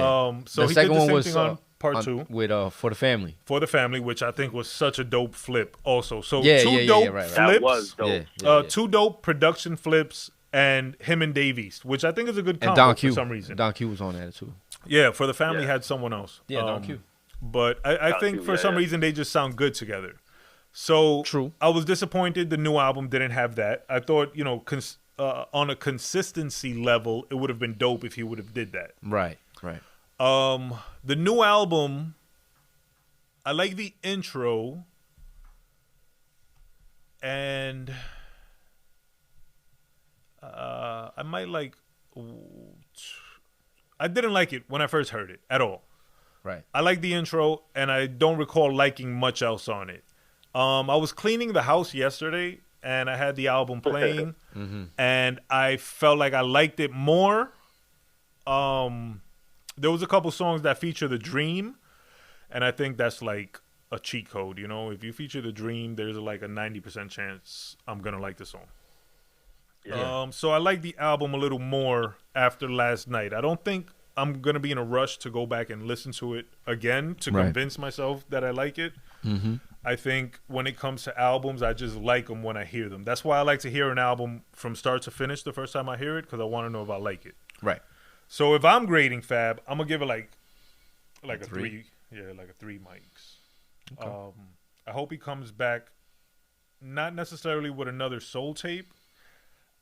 [SPEAKER 4] So
[SPEAKER 5] The
[SPEAKER 4] he
[SPEAKER 5] second
[SPEAKER 4] did the
[SPEAKER 5] one
[SPEAKER 4] same
[SPEAKER 5] was
[SPEAKER 4] thing on Part 2
[SPEAKER 5] with For the Family.
[SPEAKER 4] for the family, which I think was such a dope flip. Also, so
[SPEAKER 5] Yeah,
[SPEAKER 4] two
[SPEAKER 5] yeah,
[SPEAKER 4] dope
[SPEAKER 5] right.
[SPEAKER 3] That
[SPEAKER 4] flips.
[SPEAKER 3] was dope.
[SPEAKER 5] Yeah.
[SPEAKER 4] 2 dope production flips, and him and Dave East, which I think is a good
[SPEAKER 5] And
[SPEAKER 4] combo
[SPEAKER 5] Don
[SPEAKER 4] for
[SPEAKER 5] Q.
[SPEAKER 4] some reason.
[SPEAKER 5] Don Q was on that too.
[SPEAKER 4] Yeah, for the family
[SPEAKER 3] Yeah.
[SPEAKER 4] had someone else.
[SPEAKER 5] Yeah, Don Q.
[SPEAKER 4] But I
[SPEAKER 3] Don
[SPEAKER 4] think
[SPEAKER 3] Q,
[SPEAKER 4] for
[SPEAKER 3] yeah,
[SPEAKER 4] some
[SPEAKER 3] yeah.
[SPEAKER 4] reason they just sound good together. So
[SPEAKER 5] True.
[SPEAKER 4] I was disappointed the new album didn't have that. I thought, on a consistency level, it would have been dope if he would have did that.
[SPEAKER 5] Right. Right.
[SPEAKER 4] The new album, I like the intro, and I might like. I didn't like it when I first heard it at all.
[SPEAKER 5] Right.
[SPEAKER 4] I like the intro, and I don't recall liking much else on it. I was cleaning the house yesterday, and I had the album playing, and I felt like I liked it more. There was a couple songs that feature the Dream, and I think that's like a cheat code. If you feature the Dream, there's like a 90% chance I'm gonna like the song.
[SPEAKER 5] Yeah.
[SPEAKER 4] So I like the album a little more after last night. I don't think I'm gonna be in a rush to go back and listen to it again to convince myself that I like it.
[SPEAKER 5] Mm-hmm.
[SPEAKER 4] I think when it comes to albums, I just like them when I hear them. That's why I like to hear an album from start to finish the first time I hear it, because I want to know if I like it.
[SPEAKER 5] Right.
[SPEAKER 4] So if I'm grading Fab, I'm gonna give it like a 3. Yeah, like a 3 mics. Okay. I hope he comes back, not necessarily with another soul tape.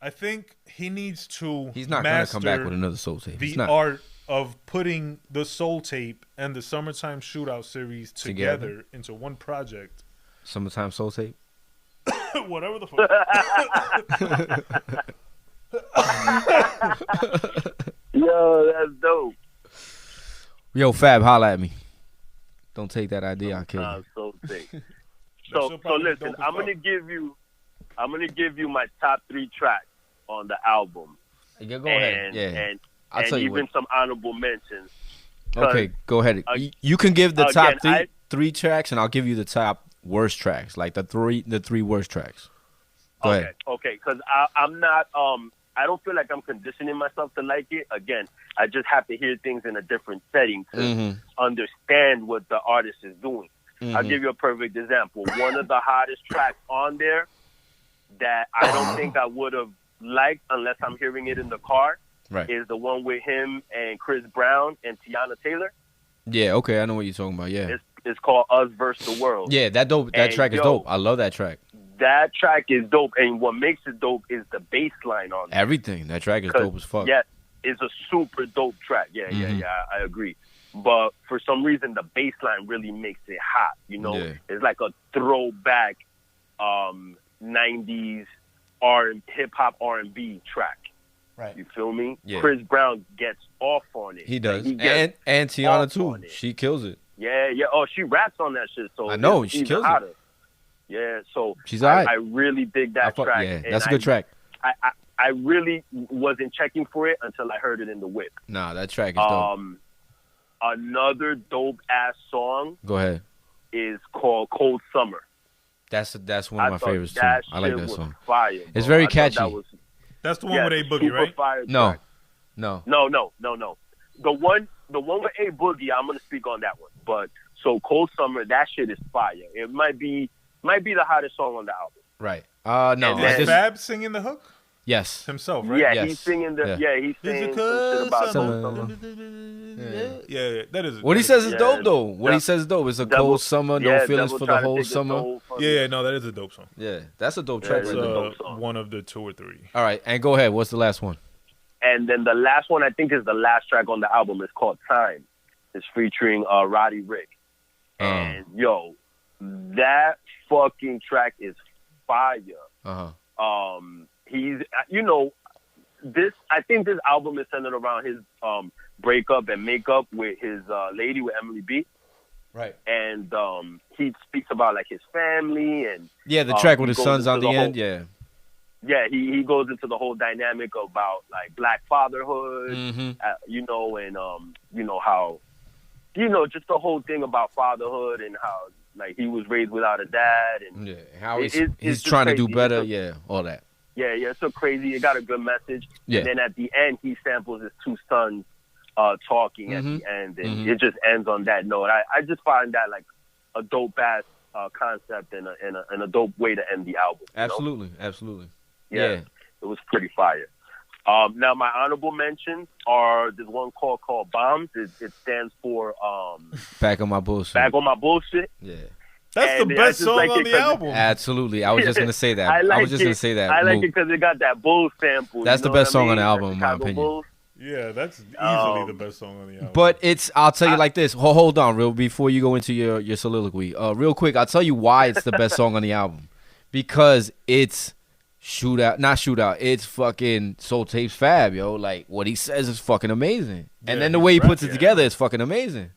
[SPEAKER 4] I think he needs to.
[SPEAKER 5] He's not going to come back with another soul tape.
[SPEAKER 4] The art of putting the soul tape and the Summertime Shootout series together into one project.
[SPEAKER 5] Summertime soul tape.
[SPEAKER 4] Whatever the fuck.
[SPEAKER 3] Yo, that's dope.
[SPEAKER 5] Yo, Fab, holla at me. Don't take that idea. I'll kill you.
[SPEAKER 3] So sick. So listen, I'm gonna give you my top 3 tracks on the album.
[SPEAKER 5] Yeah, go ahead. Yeah,
[SPEAKER 3] and even some honorable mentions.
[SPEAKER 5] Okay, go ahead. You can give the top three tracks, and I'll give you the top worst tracks, like the three worst tracks. Go ahead.
[SPEAKER 3] Okay, because I'm not. I don't feel like I'm conditioning myself to like it. Again, I just have to hear things in a different setting to understand what the artist is doing. I'll give you a perfect example. One of the hottest tracks on there that I don't think I would have liked unless I'm hearing it in the car is the one with him and Chris Brown and Tiana Taylor.
[SPEAKER 5] Yeah, okay, I know what you're talking about. Yeah,
[SPEAKER 3] it's called Us Versus the World.
[SPEAKER 5] Yeah, that track is dope. I love that track.
[SPEAKER 3] That track is dope, and what makes it dope is the bass line on it.
[SPEAKER 5] Everything. That track is dope as fuck.
[SPEAKER 3] Yeah, it's a super dope track. Yeah, I agree. But for some reason, the bass line really makes it hot. You know, it's like a throwback 90s hip-hop R&B track. Right. You feel me? Yeah. Chris Brown gets off on it.
[SPEAKER 5] He does. And Tiana, too. She kills it.
[SPEAKER 3] Yeah. Oh, she raps on that shit. So
[SPEAKER 5] I know. She kills
[SPEAKER 3] hotter.
[SPEAKER 5] it.
[SPEAKER 3] Yeah, so
[SPEAKER 5] she's all right.
[SPEAKER 3] I really dig that track.
[SPEAKER 5] Yeah, that's a good track.
[SPEAKER 3] I really wasn't checking for it until I heard it in the whip.
[SPEAKER 5] Nah, that track is dope.
[SPEAKER 3] Another dope-ass song
[SPEAKER 5] Go ahead.
[SPEAKER 3] is called Cold Summer.
[SPEAKER 5] That's one of my favorites, too. I like that song.
[SPEAKER 3] Fire,
[SPEAKER 5] it's very catchy.
[SPEAKER 4] That's the one with A Boogie, right?
[SPEAKER 5] No.
[SPEAKER 3] The one with A Boogie, I'm going to speak on that one. But so Cold Summer, that shit is fire. It might be the hottest song on the album.
[SPEAKER 5] Right. No.
[SPEAKER 4] Is Fab singing the hook?
[SPEAKER 5] Yes.
[SPEAKER 4] Himself, right?
[SPEAKER 3] Yeah,
[SPEAKER 5] yes.
[SPEAKER 3] He's singing he's saying some shit about summer.
[SPEAKER 4] Yeah, that is.
[SPEAKER 5] What he says is dope, though. What he says is dope. It's a cold summer, no feelings for the whole summer.
[SPEAKER 4] Yeah, no, that is a dope song.
[SPEAKER 5] Yeah, that's a dope track.
[SPEAKER 4] That's one of the 2 or 3.
[SPEAKER 5] All right, and go ahead. What's the last one?
[SPEAKER 3] And then the last one, I think, is the last track on the album. It's called Time. It's featuring Roddy Rick. And, yo, that fucking track is fire. He's, I think this album is centered around his breakup and makeup with his lady, with Emily B.
[SPEAKER 5] Right.
[SPEAKER 3] And he speaks about, like, his family and...
[SPEAKER 5] Yeah, the track with his sons on the end, yeah.
[SPEAKER 3] Yeah, he goes into the whole dynamic about, like, black fatherhood, and, how... just the whole thing about fatherhood and how, like, he was raised without a dad. And
[SPEAKER 5] how he's trying to do better. All that.
[SPEAKER 3] Yeah, it's so crazy. It got a good message.
[SPEAKER 5] Yeah.
[SPEAKER 3] And then at the end, he samples his 2 sons talking at the end. And it just ends on that note. I just find that, like, a dope-ass concept and a dope way to end the album.
[SPEAKER 5] Absolutely.
[SPEAKER 3] Yeah. It was pretty fire. Now, my honorable mentions are this one called Bombs. It stands for
[SPEAKER 5] Back on My Bullshit.
[SPEAKER 3] Back on My Bullshit.
[SPEAKER 5] Yeah.
[SPEAKER 4] That's the best song on the album.
[SPEAKER 5] Absolutely. I was just going to say that. I was just going to say that.
[SPEAKER 3] I like it because it got that bull sample.
[SPEAKER 5] That's the best song on the album, in my opinion.
[SPEAKER 3] Bulls.
[SPEAKER 4] Yeah, that's easily the best song on the album.
[SPEAKER 5] But I'll tell you like this. Hold on, before you go into your soliloquy. Real quick, I'll tell you why it's the best song on the album. Because it's it's fucking Soul Tapes Fab, yo. Like, what he says is fucking amazing. And then the way he puts it together is fucking amazing.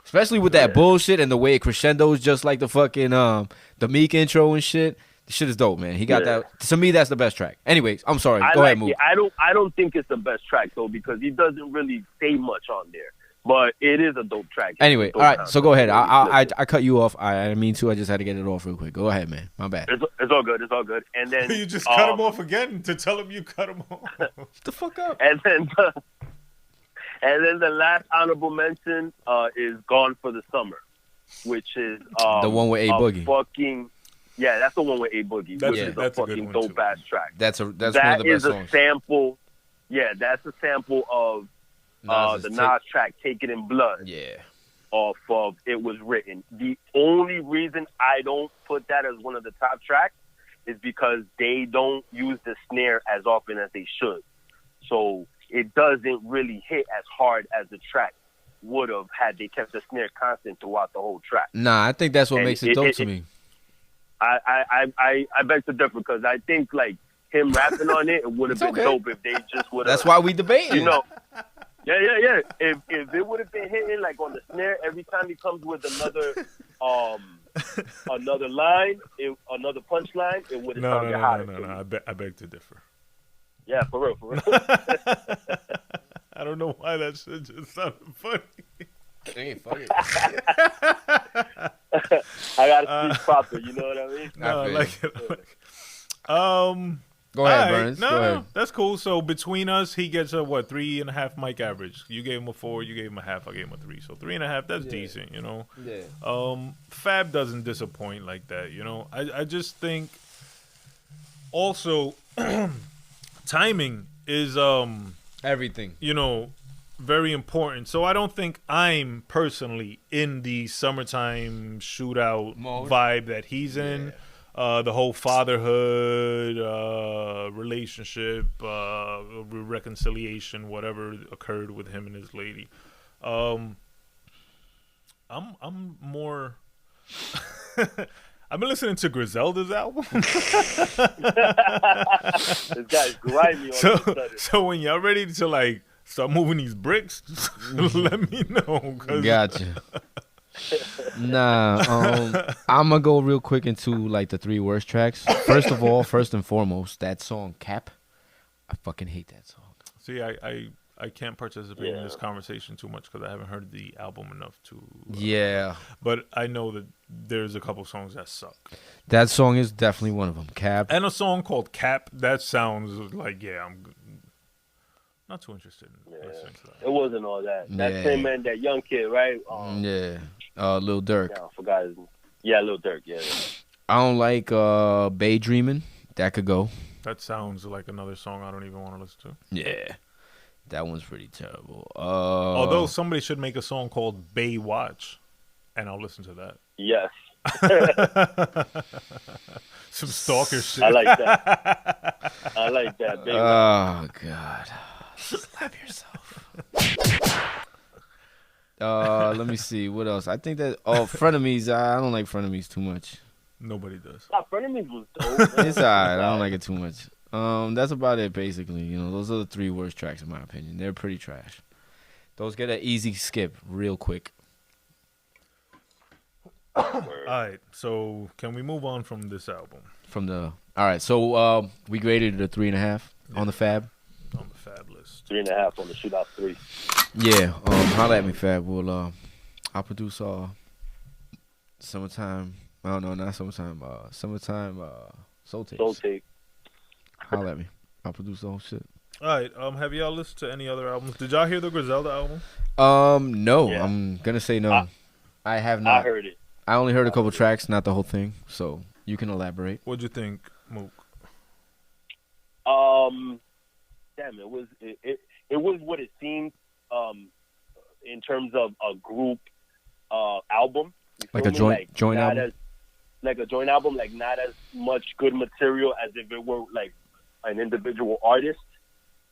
[SPEAKER 5] Especially with that bullshit and the way it crescendos just like the fucking the Meek intro and shit. The shit is dope, man. He got that. To me, that's the best track. Anyways, I'm sorry. Go ahead, Mook.
[SPEAKER 3] I don't think it's the best track though, because he doesn't really say much on there. But it is a dope track.
[SPEAKER 5] Anyway, all right. So go ahead. I cut you off. I didn't mean to. I just had to get it off real quick. Go ahead, man. My bad.
[SPEAKER 3] It's all good. It's all good. And then
[SPEAKER 4] you just cut him off again to tell him you cut him off.
[SPEAKER 5] What the fuck up?
[SPEAKER 3] And then the last honorable mention is "Gone for the Summer," which is
[SPEAKER 5] the one with A Boogie.
[SPEAKER 3] Yeah, that's the one with A Boogie.
[SPEAKER 4] That's,
[SPEAKER 3] which is a fucking dope ass track.
[SPEAKER 5] That's one of the best songs.
[SPEAKER 3] Sample. Yeah, that's a sample of the Nas track "Take It in Blood."
[SPEAKER 5] Yeah.
[SPEAKER 3] Off of It Was Written. The only reason I don't put that as one of the top tracks is because they don't use the snare as often as they should. So it doesn't really hit as hard as the track would have had they kept the snare constant throughout the whole track.
[SPEAKER 5] Nah, I think that's what makes it dope to me.
[SPEAKER 3] I beg to differ because I think like him rapping on it would have been dope if they just would have.
[SPEAKER 5] That's why we debating.
[SPEAKER 3] You know. Yeah. If it would have been hitting like on the snare every time he comes with another line, another punchline, it would have sounded hotter.
[SPEAKER 4] No. I beg to differ.
[SPEAKER 3] Yeah, for real.
[SPEAKER 4] I don't know why that shit just sounded funny.
[SPEAKER 5] It ain't funny.
[SPEAKER 3] I gotta speak proper, you know what I mean?
[SPEAKER 4] No, I like it.
[SPEAKER 5] Go ahead,
[SPEAKER 4] right.
[SPEAKER 5] Burnz. Go ahead.
[SPEAKER 4] That's cool. So between us, he gets a 3.5 mic average. You gave him a 4, you gave him a half, I gave him a 3. So 3.5, that's decent, you know.
[SPEAKER 5] Yeah.
[SPEAKER 4] Fab doesn't disappoint like that, you know. I just think also timing is
[SPEAKER 5] Everything.
[SPEAKER 4] you know, very important. So I don't think I'm personally in the summertime shootout
[SPEAKER 5] Mode.
[SPEAKER 4] vibe that he's in. The whole fatherhood, relationship, reconciliation, whatever occurred with him and his lady. I'm more. I've been listening to Griselda's album.
[SPEAKER 3] This guy's grimy on
[SPEAKER 4] So when y'all ready to like start moving these bricks, let me know.
[SPEAKER 5] Gotcha. Nah, I'm gonna go real quick into like the 3 worst tracks. First and foremost, that song "Cap." I fucking hate that song.
[SPEAKER 4] See, I can't participate in this conversation too much because I haven't heard the album enough to.
[SPEAKER 5] Yeah,
[SPEAKER 4] But I know that there's a couple songs that suck.
[SPEAKER 5] that song is definitely one of them. "Cap."
[SPEAKER 4] And a song called "Cap" that sounds like I'm not too interested in listening to that.
[SPEAKER 3] It wasn't all that. That
[SPEAKER 5] Yeah.
[SPEAKER 3] same man, that young kid, right?
[SPEAKER 5] Yeah, Lil Durk.
[SPEAKER 3] Yeah, I forgot his name. Yeah, Lil Durk. Yeah.
[SPEAKER 5] I don't like "Bay Dreamin'." That could go.
[SPEAKER 4] That sounds like another song I don't even want to listen to.
[SPEAKER 5] Yeah, that one's pretty terrible.
[SPEAKER 4] Although somebody should make a song called "Bay Watch," and I'll listen to that.
[SPEAKER 3] Yes.
[SPEAKER 4] Some stalker shit.
[SPEAKER 3] I like that. Big
[SPEAKER 5] Oh God, slap yourself. Let me see what else. I think that frenemies. I don't like frenemies too much.
[SPEAKER 4] Nobody does.
[SPEAKER 3] Frenemies was dope.
[SPEAKER 5] It's alright. I don't like it too much. That's about it basically. You know, those are the 3 worst tracks in my opinion. They're pretty trash. Those get an easy skip real quick.
[SPEAKER 4] All right, so can we move on from this album?
[SPEAKER 5] All right, so we graded it a 3.5 on the Fab.
[SPEAKER 4] On the Fab list.
[SPEAKER 3] 3.5 on the shootout 3.
[SPEAKER 5] Yeah, holla at me, Fab. I'll produce summertime. I don't know, not summertime. Summertime Soul Tapes.
[SPEAKER 3] Soul Tape.
[SPEAKER 5] Holla at me. I'll produce the whole shit.
[SPEAKER 4] All right, have y'all listened to any other albums? Did y'all hear the Griselda album?
[SPEAKER 5] No.
[SPEAKER 3] Yeah.
[SPEAKER 5] I'm gonna say no. I have not.
[SPEAKER 3] I heard it.
[SPEAKER 5] I only heard a couple tracks, not the whole thing. So you can elaborate.
[SPEAKER 4] What'd you think, Mook?
[SPEAKER 3] Damn, it was what it seemed in terms of a group album. You
[SPEAKER 5] Like
[SPEAKER 3] feel
[SPEAKER 5] a
[SPEAKER 3] me?
[SPEAKER 5] joint
[SPEAKER 3] not
[SPEAKER 5] album?
[SPEAKER 3] like a joint album, like not as much good material as if it were like an individual artist.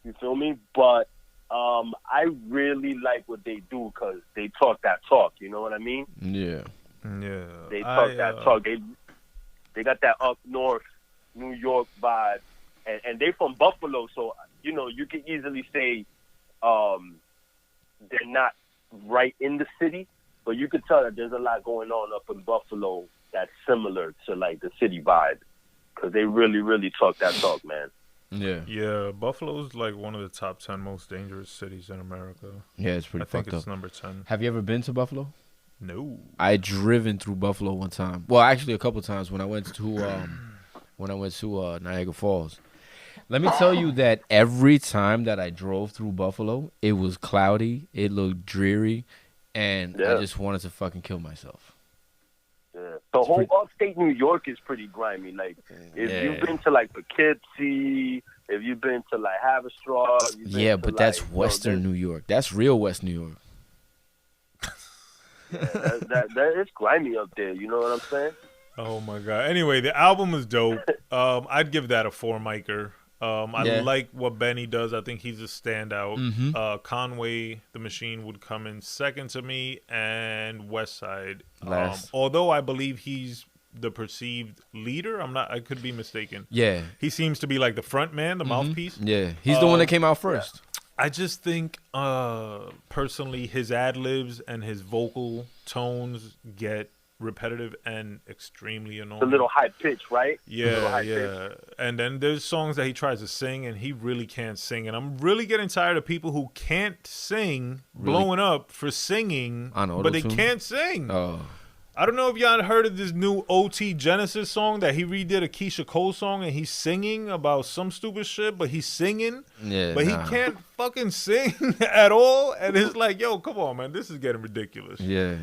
[SPEAKER 3] You feel me? But I really like what they do because they talk that talk. You know what I mean?
[SPEAKER 5] Yeah.
[SPEAKER 4] Yeah.
[SPEAKER 3] They talk that talk. They got that up north New York vibe, and they from Buffalo, so you know you can easily say they're not right in the city, but you could tell that there's a lot going on up in Buffalo that's similar to like the city vibe, because they really talk that talk, man.
[SPEAKER 5] Yeah.
[SPEAKER 4] Yeah, Buffalo's like one of the top 10 most dangerous cities in America.
[SPEAKER 5] Yeah, it's pretty
[SPEAKER 4] I think
[SPEAKER 5] fucked
[SPEAKER 4] it's
[SPEAKER 5] up.
[SPEAKER 4] number 10.
[SPEAKER 5] Have you ever been to Buffalo?
[SPEAKER 4] No.
[SPEAKER 5] I driven through Buffalo one time. Well, actually, a couple times when I went to Niagara Falls. Let me tell you that every time that I drove through Buffalo, it was cloudy, it looked dreary, and I just wanted to fucking kill myself.
[SPEAKER 3] Yeah. The whole upstate New York is pretty grimy. Like, if you've been to, like, Poughkeepsie, if you've been to, like, Haverstraw.
[SPEAKER 5] Yeah, but that's Western New York. That's real West New York.
[SPEAKER 3] Yeah, that is grimy up there. You know what I'm saying?
[SPEAKER 4] Oh, my God. Anyway, the album is dope. I'd give that a 4-micer. I like what Benny does. I think he's a standout. Conway the Machine would come in second to me, and Westside. Although I believe he's the perceived leader. I could be mistaken.
[SPEAKER 5] Yeah.
[SPEAKER 4] He seems to be like the front man, the mouthpiece.
[SPEAKER 5] Yeah. He's the one that came out first.
[SPEAKER 4] I just think, personally, his ad-libs and his vocal tones get repetitive and extremely annoying.
[SPEAKER 3] A little high pitch, right?
[SPEAKER 4] Yeah. And then there's songs that he tries to sing and he really can't sing. And I'm really getting tired of people who can't sing blowing up for singing, but they can't sing. I don't know if y'all heard of this new OT Genesis song that he redid, a Keisha Cole song, and he's singing about some stupid shit, but he's singing. Yeah, but he can't fucking sing at all. And it's like, yo, come on, man, this is getting ridiculous.
[SPEAKER 5] Yeah,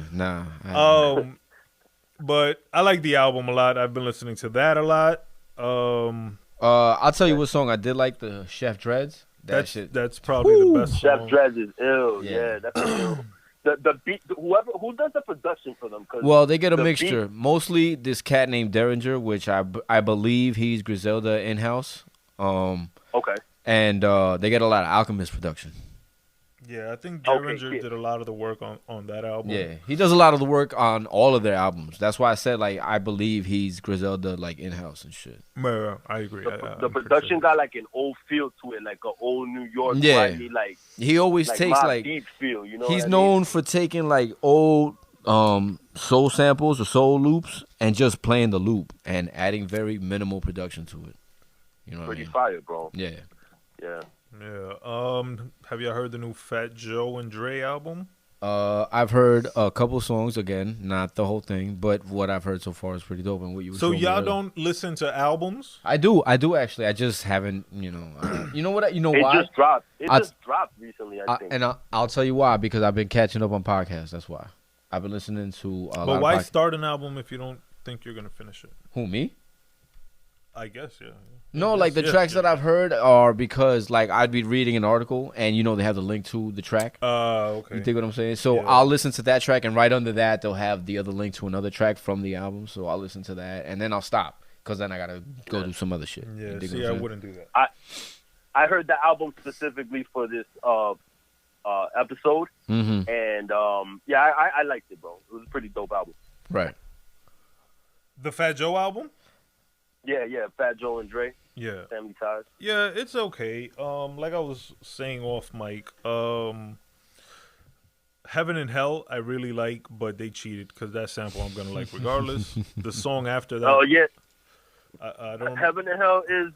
[SPEAKER 4] but I like the album a lot. I've been listening to that a lot.
[SPEAKER 5] I'll tell you what song I did like, the Chef Dreads.
[SPEAKER 4] That's probably the best
[SPEAKER 3] Chef
[SPEAKER 4] song.
[SPEAKER 3] Dreads is ill. Yeah, that's ill. The beat, who does the production for them?
[SPEAKER 5] Well, they get a mixture. Mostly this cat named Derringer, which I believe he's Griselda in-house.
[SPEAKER 3] Okay.
[SPEAKER 5] And they get a lot of Alchemist production.
[SPEAKER 4] Yeah, I think Derringer did a lot of the work on that album.
[SPEAKER 5] Yeah, he does a lot of the work on all of their albums. That's why I said, like, I believe he's Griselda, like, in-house and shit.
[SPEAKER 4] Yeah, I agree.
[SPEAKER 3] The production got, like, an old feel to it, like an old New York. Grimy, like,
[SPEAKER 5] he always takes, like,
[SPEAKER 3] deep feel, you know
[SPEAKER 5] he's known for taking, like, old soul samples or soul loops and just playing the loop and adding very minimal production to it. You know what I mean?
[SPEAKER 3] Pretty fire, bro.
[SPEAKER 5] Yeah.
[SPEAKER 3] Yeah.
[SPEAKER 4] Yeah. Have you heard the new Fat Joe and Dre album?
[SPEAKER 5] I've heard a couple songs, again, not the whole thing, but what I've heard so far is pretty dope. And what you were
[SPEAKER 4] so y'all don't listen to albums?
[SPEAKER 5] I do actually. I just haven't, you know. You know what? You know
[SPEAKER 3] it
[SPEAKER 5] why?
[SPEAKER 3] Just dropped. It just dropped recently, I think.
[SPEAKER 5] And I'll tell you why, because I've been catching up on podcasts. That's why. I've been listening to a lot
[SPEAKER 4] But why
[SPEAKER 5] of
[SPEAKER 4] start an album if you don't think you're gonna finish it?
[SPEAKER 5] Who, me?
[SPEAKER 4] I guess, yeah.
[SPEAKER 5] No, like the tracks that I've heard are because, like, I'd be reading an article and, you know, they have the link to the track.
[SPEAKER 4] Okay.
[SPEAKER 5] You think what I'm saying? So I'll listen to that track, and right under that, they'll have the other link to another track from the album. So I'll listen to that, and then I'll stop because then I got to go do some other shit.
[SPEAKER 4] Yeah, see, I wouldn't do that.
[SPEAKER 3] I heard the album specifically for this episode, and I liked it, bro. It was a pretty dope album.
[SPEAKER 5] Right.
[SPEAKER 4] The Fat Joe album?
[SPEAKER 3] Yeah, Fat Joe and Dre.
[SPEAKER 4] Yeah.
[SPEAKER 3] Family Ties.
[SPEAKER 4] Yeah, it's okay. Like I was saying off mic, Heaven and Hell I really like, but they cheated because that sample I'm gonna like regardless. The song after that.
[SPEAKER 3] Oh yeah.
[SPEAKER 4] I don't.
[SPEAKER 3] Heaven and Hell is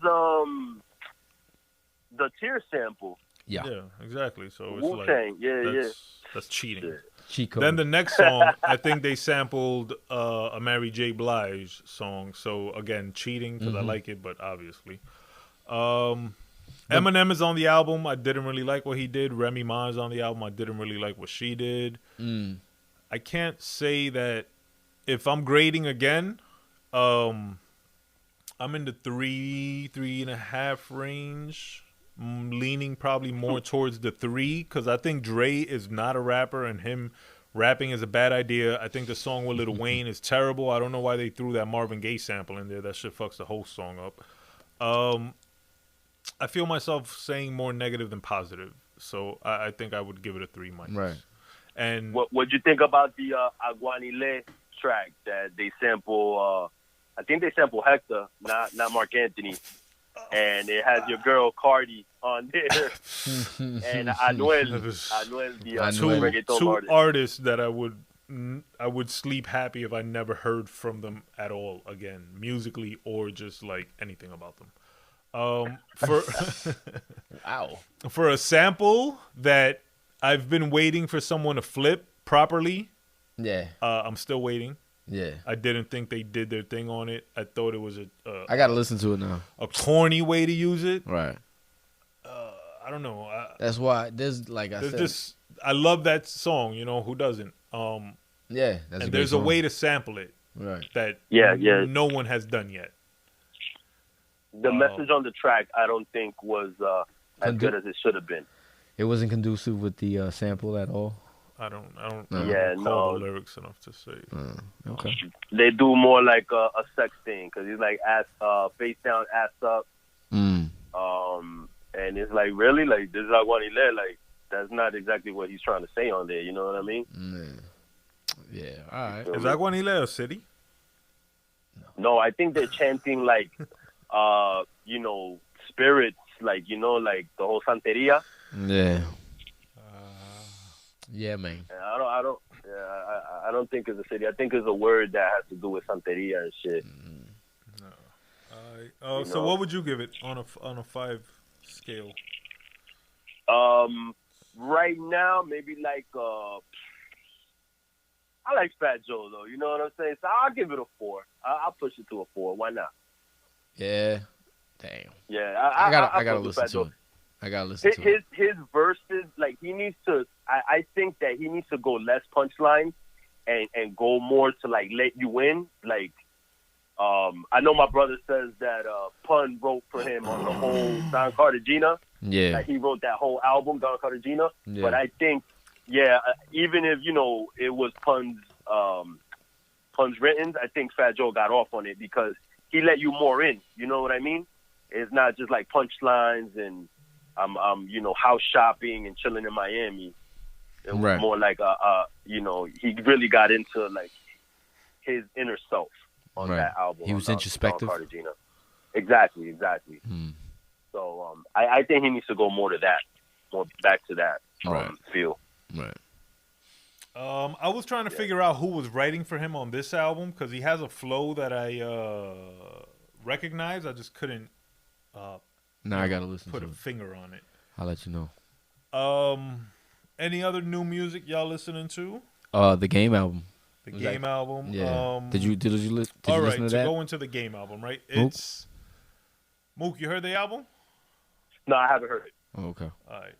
[SPEAKER 3] the Tear sample.
[SPEAKER 5] Yeah,
[SPEAKER 4] exactly. So it's
[SPEAKER 3] Wu-Tang.
[SPEAKER 4] like that's cheating.
[SPEAKER 3] Yeah.
[SPEAKER 4] Then the next song, I think they sampled a Mary J. Blige song. So again, cheating because I like it, but obviously, Eminem is on the album. I didn't really like what he did. Remy Ma is on the album. I didn't really like what she did. I can't say that if I'm grading again, I'm in the 3.5 range. Leaning probably more towards the 3 because I think Dre is not a rapper and him rapping is a bad idea. I think the song with Lil Wayne is terrible. I don't know why they threw that Marvin Gaye sample in there. That shit fucks the whole song up. I feel myself saying more negative than positive, so I think I would give it a 3 minus.
[SPEAKER 5] Right.
[SPEAKER 3] And what'd you think about the Aguanile track that they sample? I think they sample Hector, not Mark Anthony. And it has your girl Cardi on there, and Anuel, the reggaeton
[SPEAKER 4] two artists that I would sleep happy if I never heard from them at all again, musically or just like anything about them. For
[SPEAKER 5] Wow.
[SPEAKER 4] for a sample that I've been waiting for someone to flip properly.
[SPEAKER 5] Yeah.
[SPEAKER 4] I'm still waiting.
[SPEAKER 5] Yeah.
[SPEAKER 4] I didn't think they did their thing on it. I thought it was
[SPEAKER 5] I gotta listen to it now.
[SPEAKER 4] a corny way to use it.
[SPEAKER 5] Right.
[SPEAKER 4] I don't know.
[SPEAKER 5] That's why there's like I
[SPEAKER 4] There's
[SPEAKER 5] said.
[SPEAKER 4] just I love that song. You know who doesn't?
[SPEAKER 5] Yeah. That's
[SPEAKER 4] And there's a way to sample it
[SPEAKER 5] Right.
[SPEAKER 4] that
[SPEAKER 3] Yeah.
[SPEAKER 4] no one has done yet.
[SPEAKER 3] The message on the track, I don't think was as good as it should have been.
[SPEAKER 5] It wasn't conducive with the sample at all.
[SPEAKER 4] I don't
[SPEAKER 3] Yeah,
[SPEAKER 4] recall
[SPEAKER 3] no.
[SPEAKER 4] the lyrics enough to say.
[SPEAKER 5] Okay.
[SPEAKER 3] They do more like a sex thing because he's like ass face down, ass up. And it's like, really? Like, this is like what he led. Like, that's not exactly what he's trying to say on there. You know what I mean?
[SPEAKER 5] Yeah. All right.
[SPEAKER 4] Is Aguanile a city?
[SPEAKER 3] No, I think they're chanting like, you know, spirits, like, you know, like the whole Santeria.
[SPEAKER 5] Yeah. Yeah, man.
[SPEAKER 3] And I don't think it's a city. I think it's a word that has to do with Santeria and shit.
[SPEAKER 4] So
[SPEAKER 3] know.
[SPEAKER 4] what would you give it on a 5 scale?
[SPEAKER 3] Right now, maybe like I like Fat Joe though. You know what I'm saying? So I'll give it a 4. I'll push it to a 4. Why not?
[SPEAKER 5] Yeah. Damn.
[SPEAKER 3] Yeah,
[SPEAKER 5] I gotta
[SPEAKER 3] fuck with
[SPEAKER 5] listen
[SPEAKER 3] Fat
[SPEAKER 5] to
[SPEAKER 3] Joe.
[SPEAKER 5] it. I gotta listen to it.
[SPEAKER 3] His verses, like he needs to. I think that he needs to go less punchline and go more to like let you in. Like, I know my brother says that Pun wrote for him on the whole Don Cartagena.
[SPEAKER 5] Yeah.
[SPEAKER 3] Like he wrote that whole album, Don Cartagena.
[SPEAKER 5] Yeah.
[SPEAKER 3] But I think, even if you know it was Pun's written, I think Fat Joe got off on it because he let you more in. You know what I mean? It's not just like punchlines and I'm you know, house shopping and chilling in Miami. It was more like you know, he really got into like his inner self on that album.
[SPEAKER 5] He was
[SPEAKER 3] on
[SPEAKER 5] introspective.
[SPEAKER 3] Cartagena. Exactly. So I think he needs to go more to that, more back to that feel.
[SPEAKER 5] Right.
[SPEAKER 4] I was trying to figure out who was writing for him on this album because he has a flow that I recognize. I just couldn't.
[SPEAKER 5] Now I gotta listen
[SPEAKER 4] put
[SPEAKER 5] to
[SPEAKER 4] a
[SPEAKER 5] it.
[SPEAKER 4] finger on it.
[SPEAKER 5] I'll let you know.
[SPEAKER 4] Any other new music y'all listening to?
[SPEAKER 5] The Game album.
[SPEAKER 4] The Game album.
[SPEAKER 5] Yeah. Did you listen
[SPEAKER 4] all right,
[SPEAKER 5] to that?
[SPEAKER 4] to go into the Game album, right? It's Mook. You heard the album?
[SPEAKER 3] No, I haven't heard it.
[SPEAKER 5] Oh, okay.
[SPEAKER 4] All right.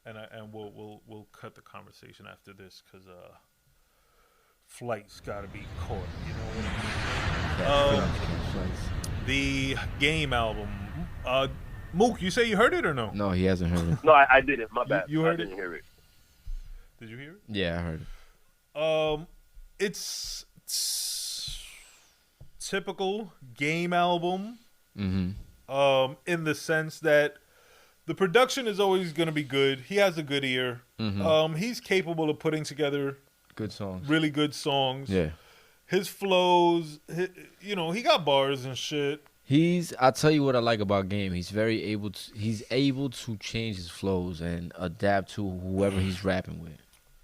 [SPEAKER 4] And we'll cut the conversation after this because flight's got to be caught. You know what I mean? The Game album. Mook, you say you heard it or no?
[SPEAKER 5] No, he hasn't heard it.
[SPEAKER 3] No, I didn't. My bad.
[SPEAKER 4] You heard
[SPEAKER 3] I didn't hear it.
[SPEAKER 4] Did you hear it?
[SPEAKER 5] Yeah, I heard it.
[SPEAKER 4] It's typical Game album.
[SPEAKER 5] Mm-hmm.
[SPEAKER 4] In the sense that the production is always going to be good. He has a good ear.
[SPEAKER 5] Mm-hmm.
[SPEAKER 4] He's capable of putting together
[SPEAKER 5] Good songs.
[SPEAKER 4] really good songs.
[SPEAKER 5] Yeah.
[SPEAKER 4] His flows, you know, he got bars and shit.
[SPEAKER 5] I'll tell you what I like about Game. He's able to change his flows and adapt to whoever he's rapping with.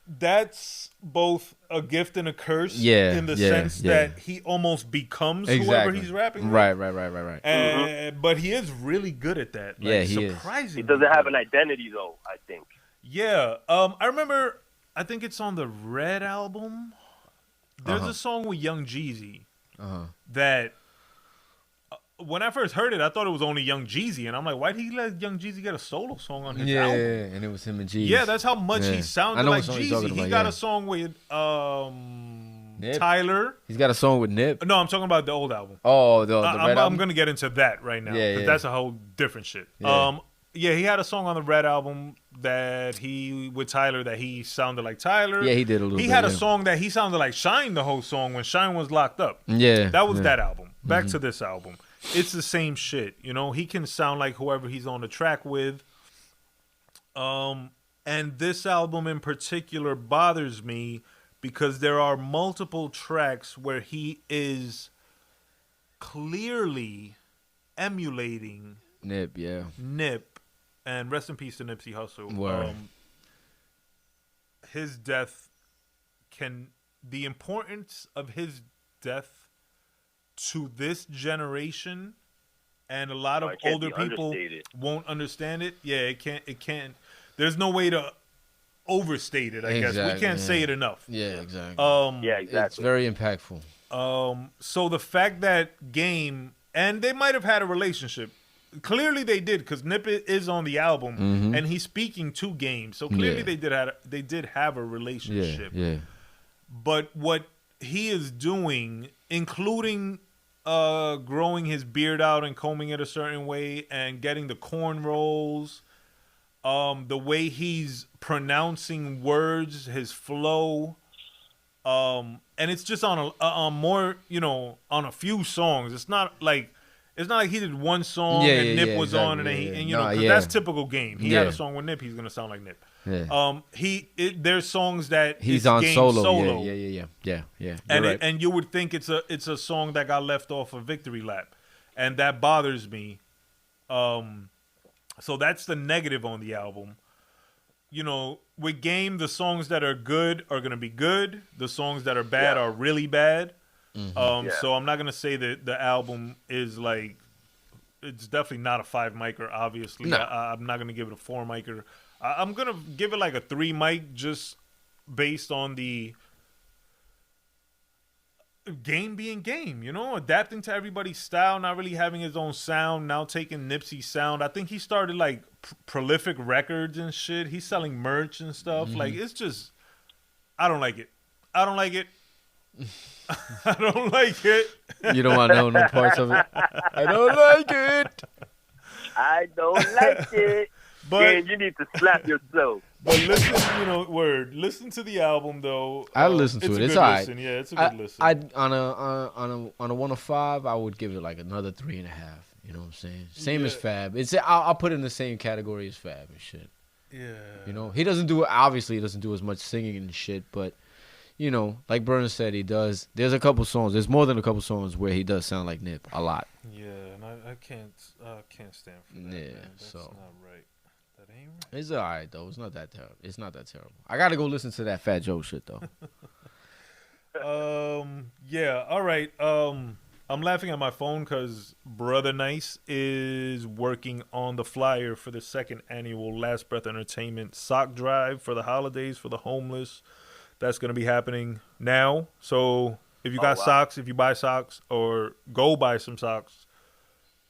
[SPEAKER 4] That's both a gift and a curse.
[SPEAKER 5] Yeah,
[SPEAKER 4] in the
[SPEAKER 5] yeah,
[SPEAKER 4] sense
[SPEAKER 5] yeah.
[SPEAKER 4] that he almost becomes whoever he's rapping with.
[SPEAKER 5] Right.
[SPEAKER 4] And, but he is really good at that. Like,
[SPEAKER 5] Yeah, he is.
[SPEAKER 3] He
[SPEAKER 4] surprisingly
[SPEAKER 3] doesn't have
[SPEAKER 4] good.
[SPEAKER 3] an identity though, I think.
[SPEAKER 4] Yeah. I remember, I think it's on the Red album. There's a song with Young Jeezy that when I first heard it, I thought it was only Young Jeezy. And I'm like, why'd he let Young Jeezy get a solo song on his album?
[SPEAKER 5] And it was him and Jeezy.
[SPEAKER 4] Yeah, that's how much he
[SPEAKER 5] I
[SPEAKER 4] sounded
[SPEAKER 5] know
[SPEAKER 4] like
[SPEAKER 5] what song you're
[SPEAKER 4] Jeezy.
[SPEAKER 5] talking
[SPEAKER 4] He
[SPEAKER 5] about,
[SPEAKER 4] got
[SPEAKER 5] yeah.
[SPEAKER 4] a song with
[SPEAKER 5] Nip.
[SPEAKER 4] Tyler.
[SPEAKER 5] He's got a song with Nip.
[SPEAKER 4] No, I'm talking about the old album.
[SPEAKER 5] Oh, the Red
[SPEAKER 4] I'm
[SPEAKER 5] album?
[SPEAKER 4] going to get into that right now.
[SPEAKER 5] Yeah,
[SPEAKER 4] Because
[SPEAKER 5] yeah.
[SPEAKER 4] that's a whole different shit.
[SPEAKER 5] Yeah.
[SPEAKER 4] Yeah, he had a song on the Red album with Tyler that he sounded like Tyler.
[SPEAKER 5] Yeah, he did a little bit.
[SPEAKER 4] He had a
[SPEAKER 5] yeah.
[SPEAKER 4] song that he sounded like Shine the whole song when Shine was locked up.
[SPEAKER 5] Yeah.
[SPEAKER 4] That was
[SPEAKER 5] yeah.
[SPEAKER 4] that album. Back to this album. It's the same shit. You know, he can sound like whoever he's on the track with. And this album in particular bothers me because there are multiple tracks where he is clearly emulating
[SPEAKER 5] Nip, yeah.
[SPEAKER 4] Nip. And rest in peace to Nipsey Hussle.
[SPEAKER 5] Word.
[SPEAKER 4] His death the importance of his death to this generation and a lot of
[SPEAKER 3] it can't
[SPEAKER 4] older
[SPEAKER 3] be
[SPEAKER 4] people
[SPEAKER 3] understated.
[SPEAKER 4] won't understand it. Yeah, it can't. There's no way to overstate it. I guess we can't say it enough.
[SPEAKER 5] Yeah, exactly.
[SPEAKER 3] Yeah, exactly.
[SPEAKER 5] It's very impactful.
[SPEAKER 4] So the fact that Game, and they might have had a relationship. Clearly they did, because Nip is on the album and he's speaking to Game. So clearly they did have a relationship.
[SPEAKER 5] Yeah.
[SPEAKER 4] But what he is doing, including growing his beard out and combing it a certain way and getting the cornrows, the way he's pronouncing words, his flow, and it's just on more, on a few songs. It's not like he did one song and Nip was
[SPEAKER 5] exactly,
[SPEAKER 4] on, and because that's typical Game. He had a song with Nip, he's gonna sound like Nip.
[SPEAKER 5] Yeah.
[SPEAKER 4] There's songs that
[SPEAKER 5] he's
[SPEAKER 4] it's
[SPEAKER 5] on
[SPEAKER 4] Game
[SPEAKER 5] solo. Yeah.
[SPEAKER 4] And
[SPEAKER 5] Right.
[SPEAKER 4] and you would think it's a song that got left off of Victory Lap, and that bothers me. So that's the negative on the album. With Game, the songs that are good are gonna be good. The songs that are bad are really bad. So I'm not gonna say that the album is like, it's definitely not a 5 micer. Obviously,
[SPEAKER 5] No.
[SPEAKER 4] I'm not gonna give it a 4 micer. I'm gonna give it like a 3 mic, just based on the Game being Game, adapting to everybody's style, not really having his own sound, now taking Nipsey's sound. I think he started like Prolific Records and shit. He's selling merch and stuff. Like, it's just, I don't like it. I don't like it.
[SPEAKER 5] You don't want to know no parts of it. I don't like it.
[SPEAKER 3] I don't like it.
[SPEAKER 4] But
[SPEAKER 3] Man, you need to slap yourself.
[SPEAKER 4] But listen to the album though.
[SPEAKER 5] I listen to it. It's all right.
[SPEAKER 4] Yeah, it's a good listen.
[SPEAKER 5] On a 1 of 5, I would give it like another 3.5. You know what I'm saying? Same as Fab. I'll put it in the same category as Fab and shit.
[SPEAKER 4] Yeah.
[SPEAKER 5] He doesn't do as much singing and shit, but like Burnz said, he does. There's a couple songs. There's more than a couple songs where he does sound like Nip a lot.
[SPEAKER 4] Yeah, and I can't stand for that.
[SPEAKER 5] Yeah,
[SPEAKER 4] man. That's not right. That ain't right.
[SPEAKER 5] It's all right though. It's not that terrible. I gotta go listen to that Fat Joe shit though.
[SPEAKER 4] Yeah. All right. I'm laughing at my phone because Brother Nice is working on the flyer for the 2nd annual Last Breath Entertainment sock drive for the holidays for the homeless. That's going to be happening now. So if you got socks, if you buy socks or go buy some socks,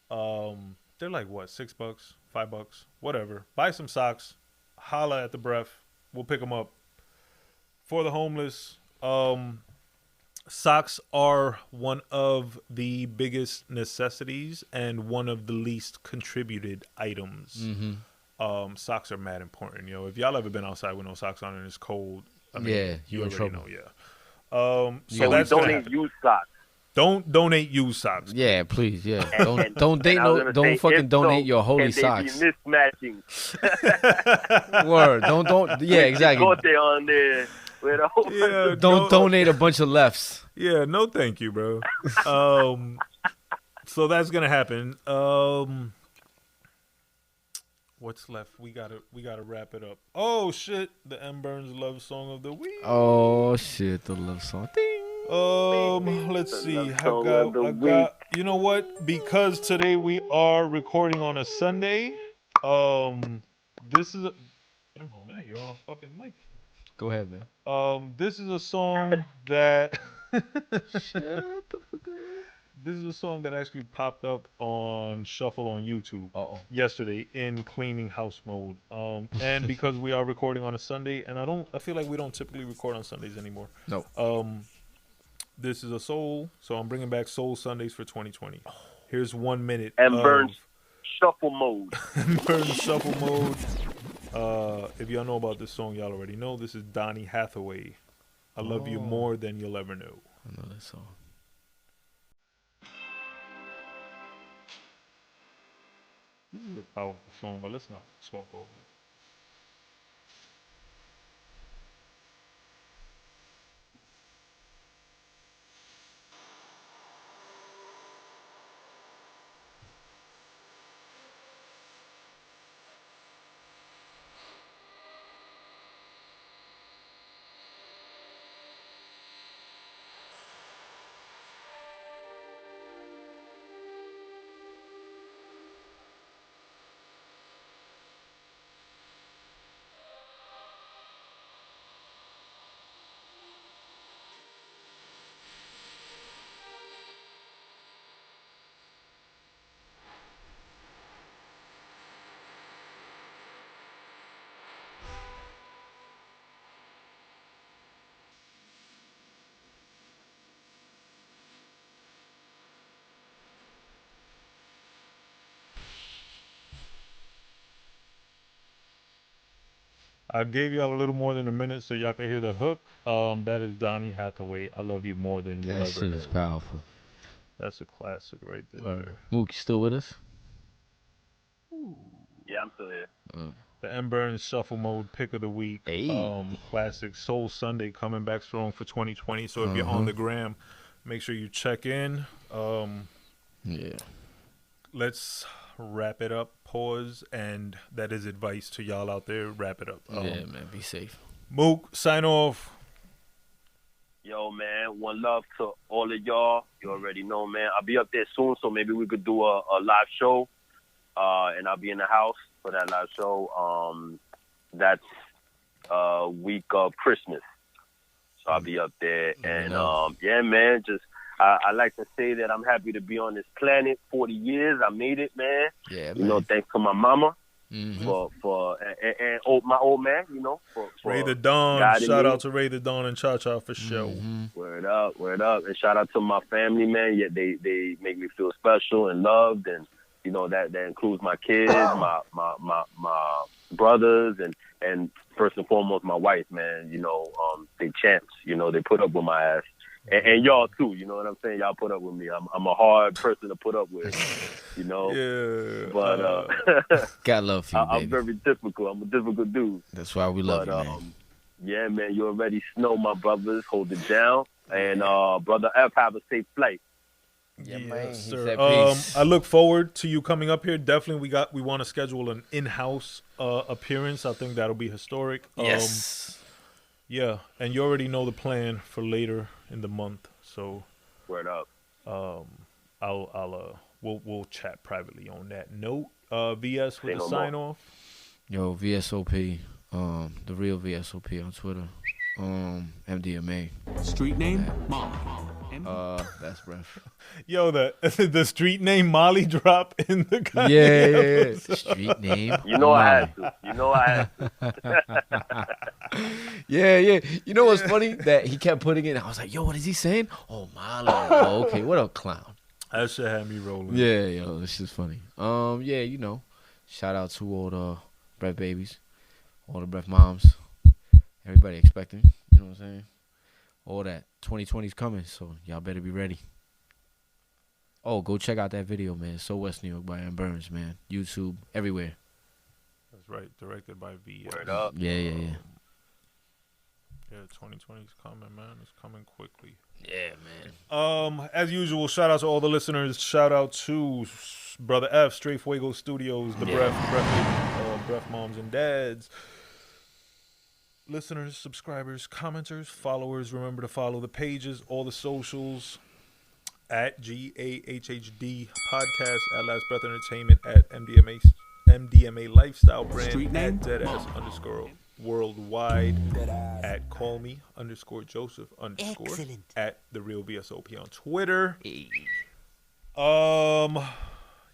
[SPEAKER 4] they're like what, $6, $5, whatever. Buy some socks, holla at the breath. We'll pick them up for the homeless. Socks are one of the biggest necessities and one of the least contributed items. Socks are mad important. If y'all ever been outside with no socks on and it's cold, you
[SPEAKER 5] in trouble.
[SPEAKER 4] know. So
[SPEAKER 3] So we
[SPEAKER 4] that's
[SPEAKER 3] donate used socks.
[SPEAKER 4] Don't donate used socks.
[SPEAKER 5] Yeah, please. Yeah,
[SPEAKER 3] And
[SPEAKER 5] don't fucking donate your holy socks.
[SPEAKER 3] Can they be mismatching?
[SPEAKER 5] Word. Don't. Yeah, exactly.
[SPEAKER 3] Go there on there with a whole bunch of
[SPEAKER 5] Don't donate a bunch of lefts.
[SPEAKER 4] Yeah, no, thank you, bro. So that's gonna happen. What's left? We gotta wrap it up. Oh shit! The M Burnz love song of the week.
[SPEAKER 5] Oh shit! The love song. Ding.
[SPEAKER 4] Let's see. I
[SPEAKER 3] song of the
[SPEAKER 4] got. You know what? Because today we are recording on a Sunday. This is. You're on fucking mic.
[SPEAKER 5] Go ahead, man.
[SPEAKER 4] This is a song that. This is a song that actually popped up on Shuffle on YouTube yesterday in cleaning house mode. And because we are recording on a Sunday, and I feel like we don't typically record on Sundays anymore.
[SPEAKER 5] No.
[SPEAKER 4] This is a soul, so I'm bringing back Soul Sundays for 2020. Here's 1 minute.
[SPEAKER 3] and Burnz shuffle mode.
[SPEAKER 4] Burnz shuffle mode. If y'all know about this song, y'all already know. This is Donny Hathaway. I love you more than you'll ever know.
[SPEAKER 5] I know that song.
[SPEAKER 4] This is a powerful song, but let's not smoke over it. I gave y'all a little more than a minute so y'all can hear the hook. That is Donny Hathaway. I love you more than you
[SPEAKER 5] That
[SPEAKER 4] ever.
[SPEAKER 5] shit is powerful.
[SPEAKER 4] That's a classic right there.
[SPEAKER 5] Mook, you still with us?
[SPEAKER 3] Yeah, I'm still here.
[SPEAKER 4] The M Burnz Shuffle Mode Pick of the Week.
[SPEAKER 5] Hey.
[SPEAKER 4] Classic Soul Sunday coming back strong for 2020. So if you're on the gram, make sure you check in.
[SPEAKER 5] Yeah.
[SPEAKER 4] Let's wrap it up. Pause. And that is advice to y'all out there. Wrap it up.
[SPEAKER 5] Yeah, man. Be safe.
[SPEAKER 4] Mook, sign off.
[SPEAKER 3] Yo, man, one love to all of y'all. You already know, man. I'll be up there soon, so maybe we could do a live show. And I'll be in the house for that live show. That's week of Christmas. So I'll be up there. And, yeah, man, just I like to say that I'm happy to be on this planet. 40 years, I made it, man.
[SPEAKER 5] Yeah, man.
[SPEAKER 3] You know, thanks to my mama. For my old man, you know, for
[SPEAKER 4] Ray the Dawn. Shout out to Ray the Dawn and Cha Cha for sure.
[SPEAKER 3] Word up, and shout out to my family, man. Yeah, they make me feel special and loved, and you know that includes my kids, my brothers, and first and foremost my wife, man. You know, they champs. You know, they put up with my ass. And y'all too, you know what I'm saying? Y'all put up with me. I'm a hard person to put up with, you know.
[SPEAKER 4] Yeah.
[SPEAKER 3] But
[SPEAKER 5] got love for you, baby.
[SPEAKER 3] I'm very difficult. I'm a difficult dude.
[SPEAKER 5] That's why we love you, man.
[SPEAKER 3] Yeah, man. You already know, my brothers. Hold it down. And Brother F, have a safe flight.
[SPEAKER 5] Yeah,
[SPEAKER 4] Yes,
[SPEAKER 5] man.
[SPEAKER 4] sir.
[SPEAKER 5] Peace.
[SPEAKER 4] I look forward to you coming up here. Definitely, we want to schedule an in-house appearance. I think that'll be historic.
[SPEAKER 5] Yes.
[SPEAKER 4] Yeah, and you already know the plan for later in the month. So,
[SPEAKER 3] Word up.
[SPEAKER 4] we'll chat privately on that note. VS with
[SPEAKER 3] Say
[SPEAKER 4] the
[SPEAKER 3] no
[SPEAKER 4] sign
[SPEAKER 3] more.
[SPEAKER 4] off.
[SPEAKER 5] Yo, VSOP, the real VSOP on Twitter, MDMA.
[SPEAKER 7] Street name? Molly.
[SPEAKER 5] That's breath.
[SPEAKER 4] Yo, the street name Molly drop in the goddamn
[SPEAKER 5] Yeah. Street name.
[SPEAKER 3] You know I had to. You know I had to.
[SPEAKER 5] Yeah. You know what's funny? That he kept putting it. I was like, yo, what is he saying? Oh, Molly. Oh, okay. What a clown.
[SPEAKER 4] That shit had me rolling.
[SPEAKER 5] Yeah, yo, this is funny. Yeah, you know, shout out to all the breath babies, all the breath moms, everybody expecting. You know what I'm saying? All that 2020's coming, so y'all better be ready. Oh, go check out that video, man. So West New York by M Burnz, man. YouTube, everywhere.
[SPEAKER 4] That's right. Directed by VS.
[SPEAKER 3] Word up.
[SPEAKER 5] Yeah.
[SPEAKER 4] Yeah, 2020's coming, man. It's coming quickly.
[SPEAKER 5] Yeah, man.
[SPEAKER 4] As usual, shout out to all the listeners. Shout out to Brother F, Straight Fuego Studios, the Breath Moms and Dads. Listeners, subscribers, commenters, followers, remember to follow the pages, all the socials, at GAHHD Podcast, at Last Breath Entertainment, at MDMA Lifestyle Brand,
[SPEAKER 7] Street name?
[SPEAKER 4] at Deadass _worldwide, at Call Me _Joseph _ at The Real VSOP on Twitter.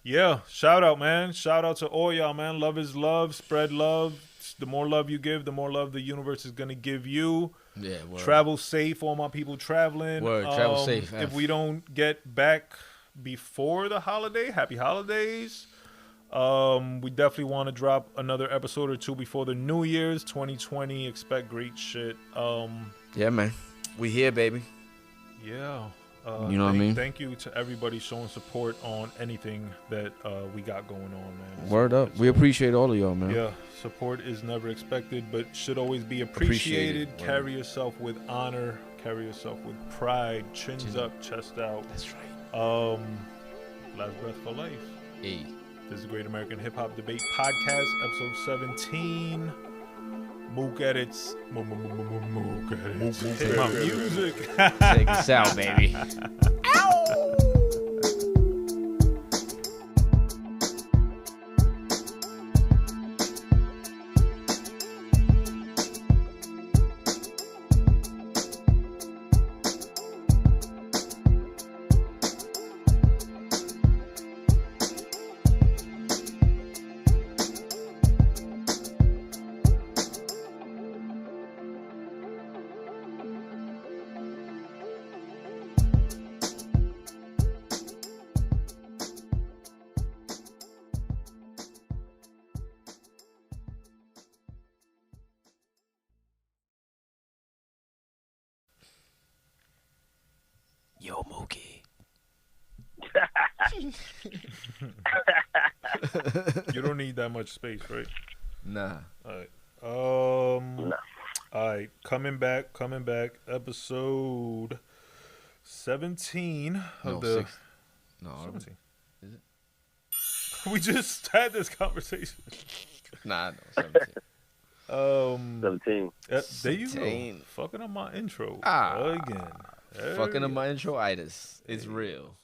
[SPEAKER 4] Yeah, shout out, man. Shout out to all y'all, man. Love is love. Spread love. The more love you give, the more love the universe is gonna give you.
[SPEAKER 5] Yeah, word.
[SPEAKER 4] Travel safe, all my people traveling.
[SPEAKER 5] Word, travel safe.
[SPEAKER 4] If we don't get back before the holiday, happy holidays. We definitely want to drop another episode or two before the New Year's 2020. Expect great shit.
[SPEAKER 5] Yeah, man. We here, baby.
[SPEAKER 4] Yeah.
[SPEAKER 5] You know what I mean?
[SPEAKER 4] Thank you to everybody showing support on anything that we got going on, man.
[SPEAKER 5] Word up. We appreciate all of y'all, man.
[SPEAKER 4] Yeah, support is never expected, but should always be appreciated.
[SPEAKER 5] Appreciated.
[SPEAKER 4] Carry yourself with honor. Carry yourself with pride. Chins up, chest out.
[SPEAKER 5] That's right.
[SPEAKER 4] Last breath for life.
[SPEAKER 5] Hey.
[SPEAKER 4] This is the Great American Hip Hop Debate Podcast, episode 17. Mook edits. Mook edits. Hip hop music.
[SPEAKER 5] Check this out, baby. Yo, Mookie.
[SPEAKER 4] You don't need that much space, right?
[SPEAKER 5] Nah.
[SPEAKER 4] All right. All right. Coming back. Episode 17 of the.
[SPEAKER 5] No,
[SPEAKER 4] 17.
[SPEAKER 5] Is it?
[SPEAKER 4] We just had this conversation.
[SPEAKER 5] Nah, no, 17.
[SPEAKER 3] 17.
[SPEAKER 4] There you
[SPEAKER 5] 17.
[SPEAKER 4] go. Fucking up my intro
[SPEAKER 5] Ah.
[SPEAKER 4] again.
[SPEAKER 5] Fucking up my intro-itis. It's real.